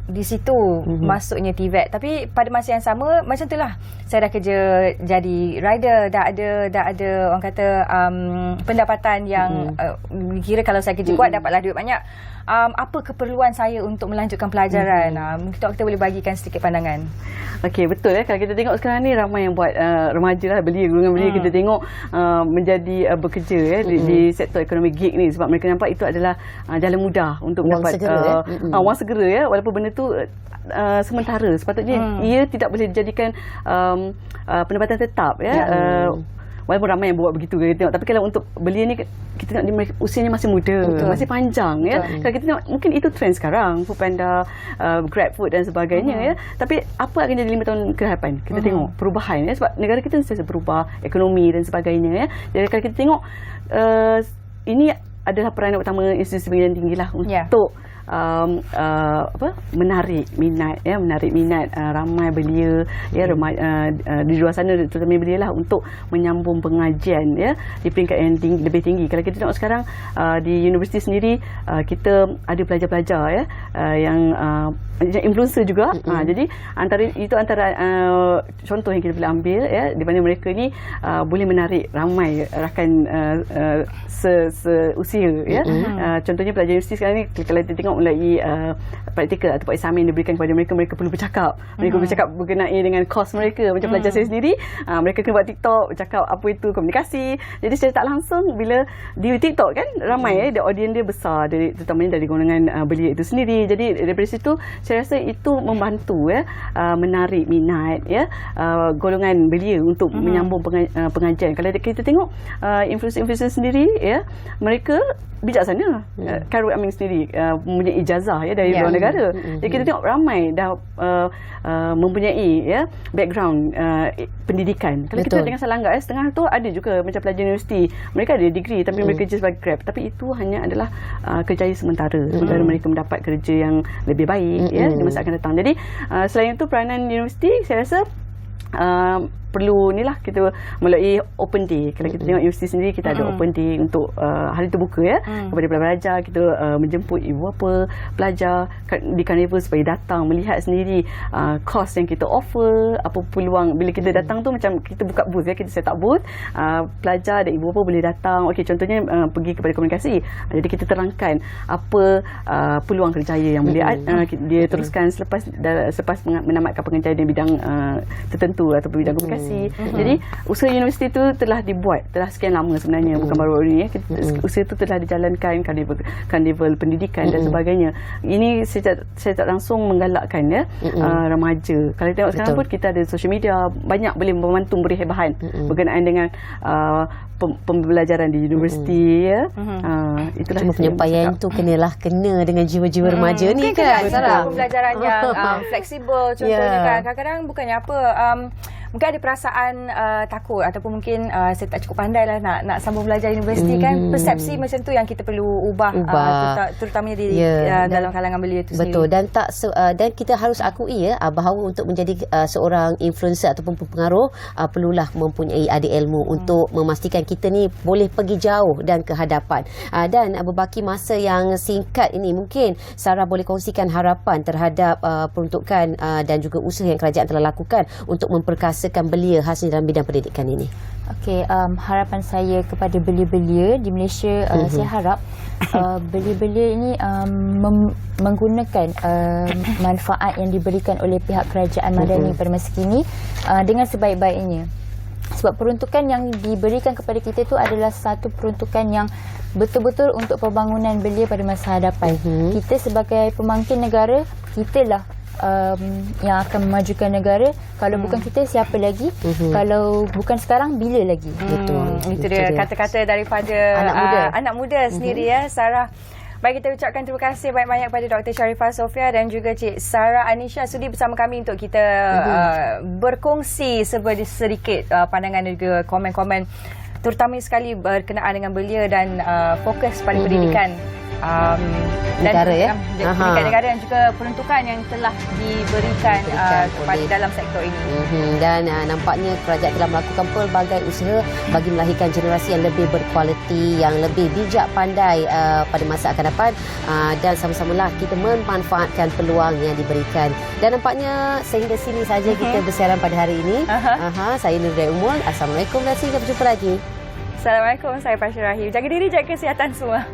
di situ masuknya TVET. Tapi pada masa yang sama macam itulah, saya dah kerja jadi rider, dah ada orang kata pendapatan yang kira kalau saya kerja kuat dapatlah duit banyak. Apa keperluan saya untuk melanjutkan pelajaran? Mungkin doktor boleh bagikan sedikit pandangan. Okey, betul kalau kita tengok sekarang ni ramai yang buat remaja lah, golongan belia kita tengok menjadi bekerja di sektor ekonomi gig ni sebab mereka nampak itu adalah jalan mudah untuk mendapat wang segera walaupun benda tu sementara. Sepatutnya ia tidak boleh dijadikan pendapatan tetap walaupun ramai yang buat begitu kita tengok. Tapi kalau untuk belia ni kita tengok usianya masih muda, masih panjang Kalau kita tengok mungkin itu trend sekarang, Foodpanda, Grab Food dan sebagainya Tapi apa akan jadi 5 tahun ke depan? Kita tengok perubahan sebab negara kita sentiasa berubah, ekonomi dan sebagainya Jadi kalau kita tengok ini adalah peranan utama institusi pendidikan tinggi lah untuk menarik minat ramai belia di luar sana, terutama belia lah, untuk menyambung pengajian di peringkat yang lebih tinggi. Kalau kita tengok sekarang di universiti sendiri kita ada pelajar-pelajar yang influencer juga. Jadi antara contoh yang kita boleh ambil di mana mereka ni boleh menarik ramai rakan seusia Contohnya pelajar universiti sekarang ni kalau kita tengok tengok melalui praktikal atau assignment yang diberikan kepada mereka, mereka perlu bercakap. Mereka bercakap berkenaan dengan kos mereka. Macam pelajar saya sendiri, mereka kena buat TikTok, bercakap apa itu komunikasi. Jadi secara tak langsung bila di TikTok kan ramai audiens dia besar, terutamanya dari golongan belia itu sendiri. Jadi daripada situ saya rasa itu membantu menarik minat golongan belia untuk menyambung pengajian. Kalau kita tengok influencer sendiri mereka bijaksana. Khairul Amin sendiri mempunyai ijazah dari luar negara. Jadi kita tengok ramai dah mempunyai background pendidikan. Kalau kita dengan Selangor setengah tu ada juga macam pelajar universiti, mereka ada degree tapi mereka kerja sebagai Grab, tapi itu hanya adalah kerjaya sementara mereka mendapat kerja yang lebih baik di masa akan datang. Jadi selain itu peranan universiti saya rasa perlu ni lah kita melalui open day. Kalau kita tengok universiti sendiri, kita ada open day untuk hari terbuka kepada pelajar. Kita menjemput ibu bapa pelajar di carnival supaya datang melihat sendiri kos yang kita offer, apa peluang. Bila kita datang tu macam kita buka booth kita set up booth, pelajar dan ibu bapa boleh datang. Okey, contohnya pergi kepada komunikasi, jadi kita terangkan apa peluang kerjaya yang boleh dia teruskan selepas menamatkan pengajian di bidang tertentu atau bidang komunikasi. Jadi usaha universiti itu telah dibuat telah sekian lama sebenarnya, bukan baru ini usaha itu telah dijalankan, karnival pendidikan dan sebagainya. Ini saya tak langsung menggalakkan remaja. Kalau tengok sekarang pun kita ada social media, banyak boleh membantu beri hebahan berkenaan dengan pembelajaran di universiti itulah cuma penyampaian tu kena dengan jiwa-jiwa remaja ni kan. Pembelajaran yang fleksibel contohnya kan. Kadang-kadang bukannya apa, mungkin ada perasaan takut ataupun mungkin saya tak cukup pandai lah nak sambung belajar universiti kan. Persepsi macam tu yang kita perlu ubah. Terutamanya di dalam kalangan belia itu sendiri. Betul, dan kita harus akui bahawa untuk menjadi seorang influencer ataupun pengaruh perlulah mempunyai ada ilmu untuk memastikan kita ni boleh pergi jauh dan ke hadapan. Dan berbaki masa yang singkat ini, mungkin Sarah boleh kongsikan harapan terhadap peruntukan dan juga usaha yang kerajaan telah lakukan untuk memperkasakan belia khasnya dalam bidang pendidikan ini. Okey, harapan saya kepada belia-belia di Malaysia, saya harap belia-belia ini menggunakan manfaat yang diberikan oleh pihak kerajaan Madani pada masa kini dengan sebaik-baiknya. Sebab peruntukan yang diberikan kepada kita itu adalah satu peruntukan yang betul-betul untuk pembangunan belia pada masa hadapan. Kita sebagai pemangkin negara, kitalah yang akan memajukan negara. Kalau bukan kita, siapa lagi? Kalau bukan sekarang, bila lagi? Betul. Itu dia kata-kata daripada anak muda sendiri Sarah. Baik, kita ucapkan terima kasih banyak-banyak kepada Dr. Sharifah Sofia dan juga Cik Sarah Anisha sudi bersama kami untuk kita berkongsi sedikit pandangan dan juga komen-komen terutama sekali berkenaan dengan belia dan fokus pada pendidikan negara pendidikan negara dan juga peruntukan yang telah diberikan kepada dalam sektor ini. Dan nampaknya kerajaan telah melakukan pelbagai usaha bagi melahirkan generasi yang lebih berkualiti, yang lebih bijak pandai pada masa akan datang, dan sama-samalah kita memanfaatkan peluang yang diberikan. Dan nampaknya sehingga sini saja kita bersiaran pada hari ini. Saya Nurdin Umul. Assalamualaikum dan sampai jumpa lagi. Assalamualaikum, saya Fasha Rahim. Jaga diri, jaga kesihatan semua.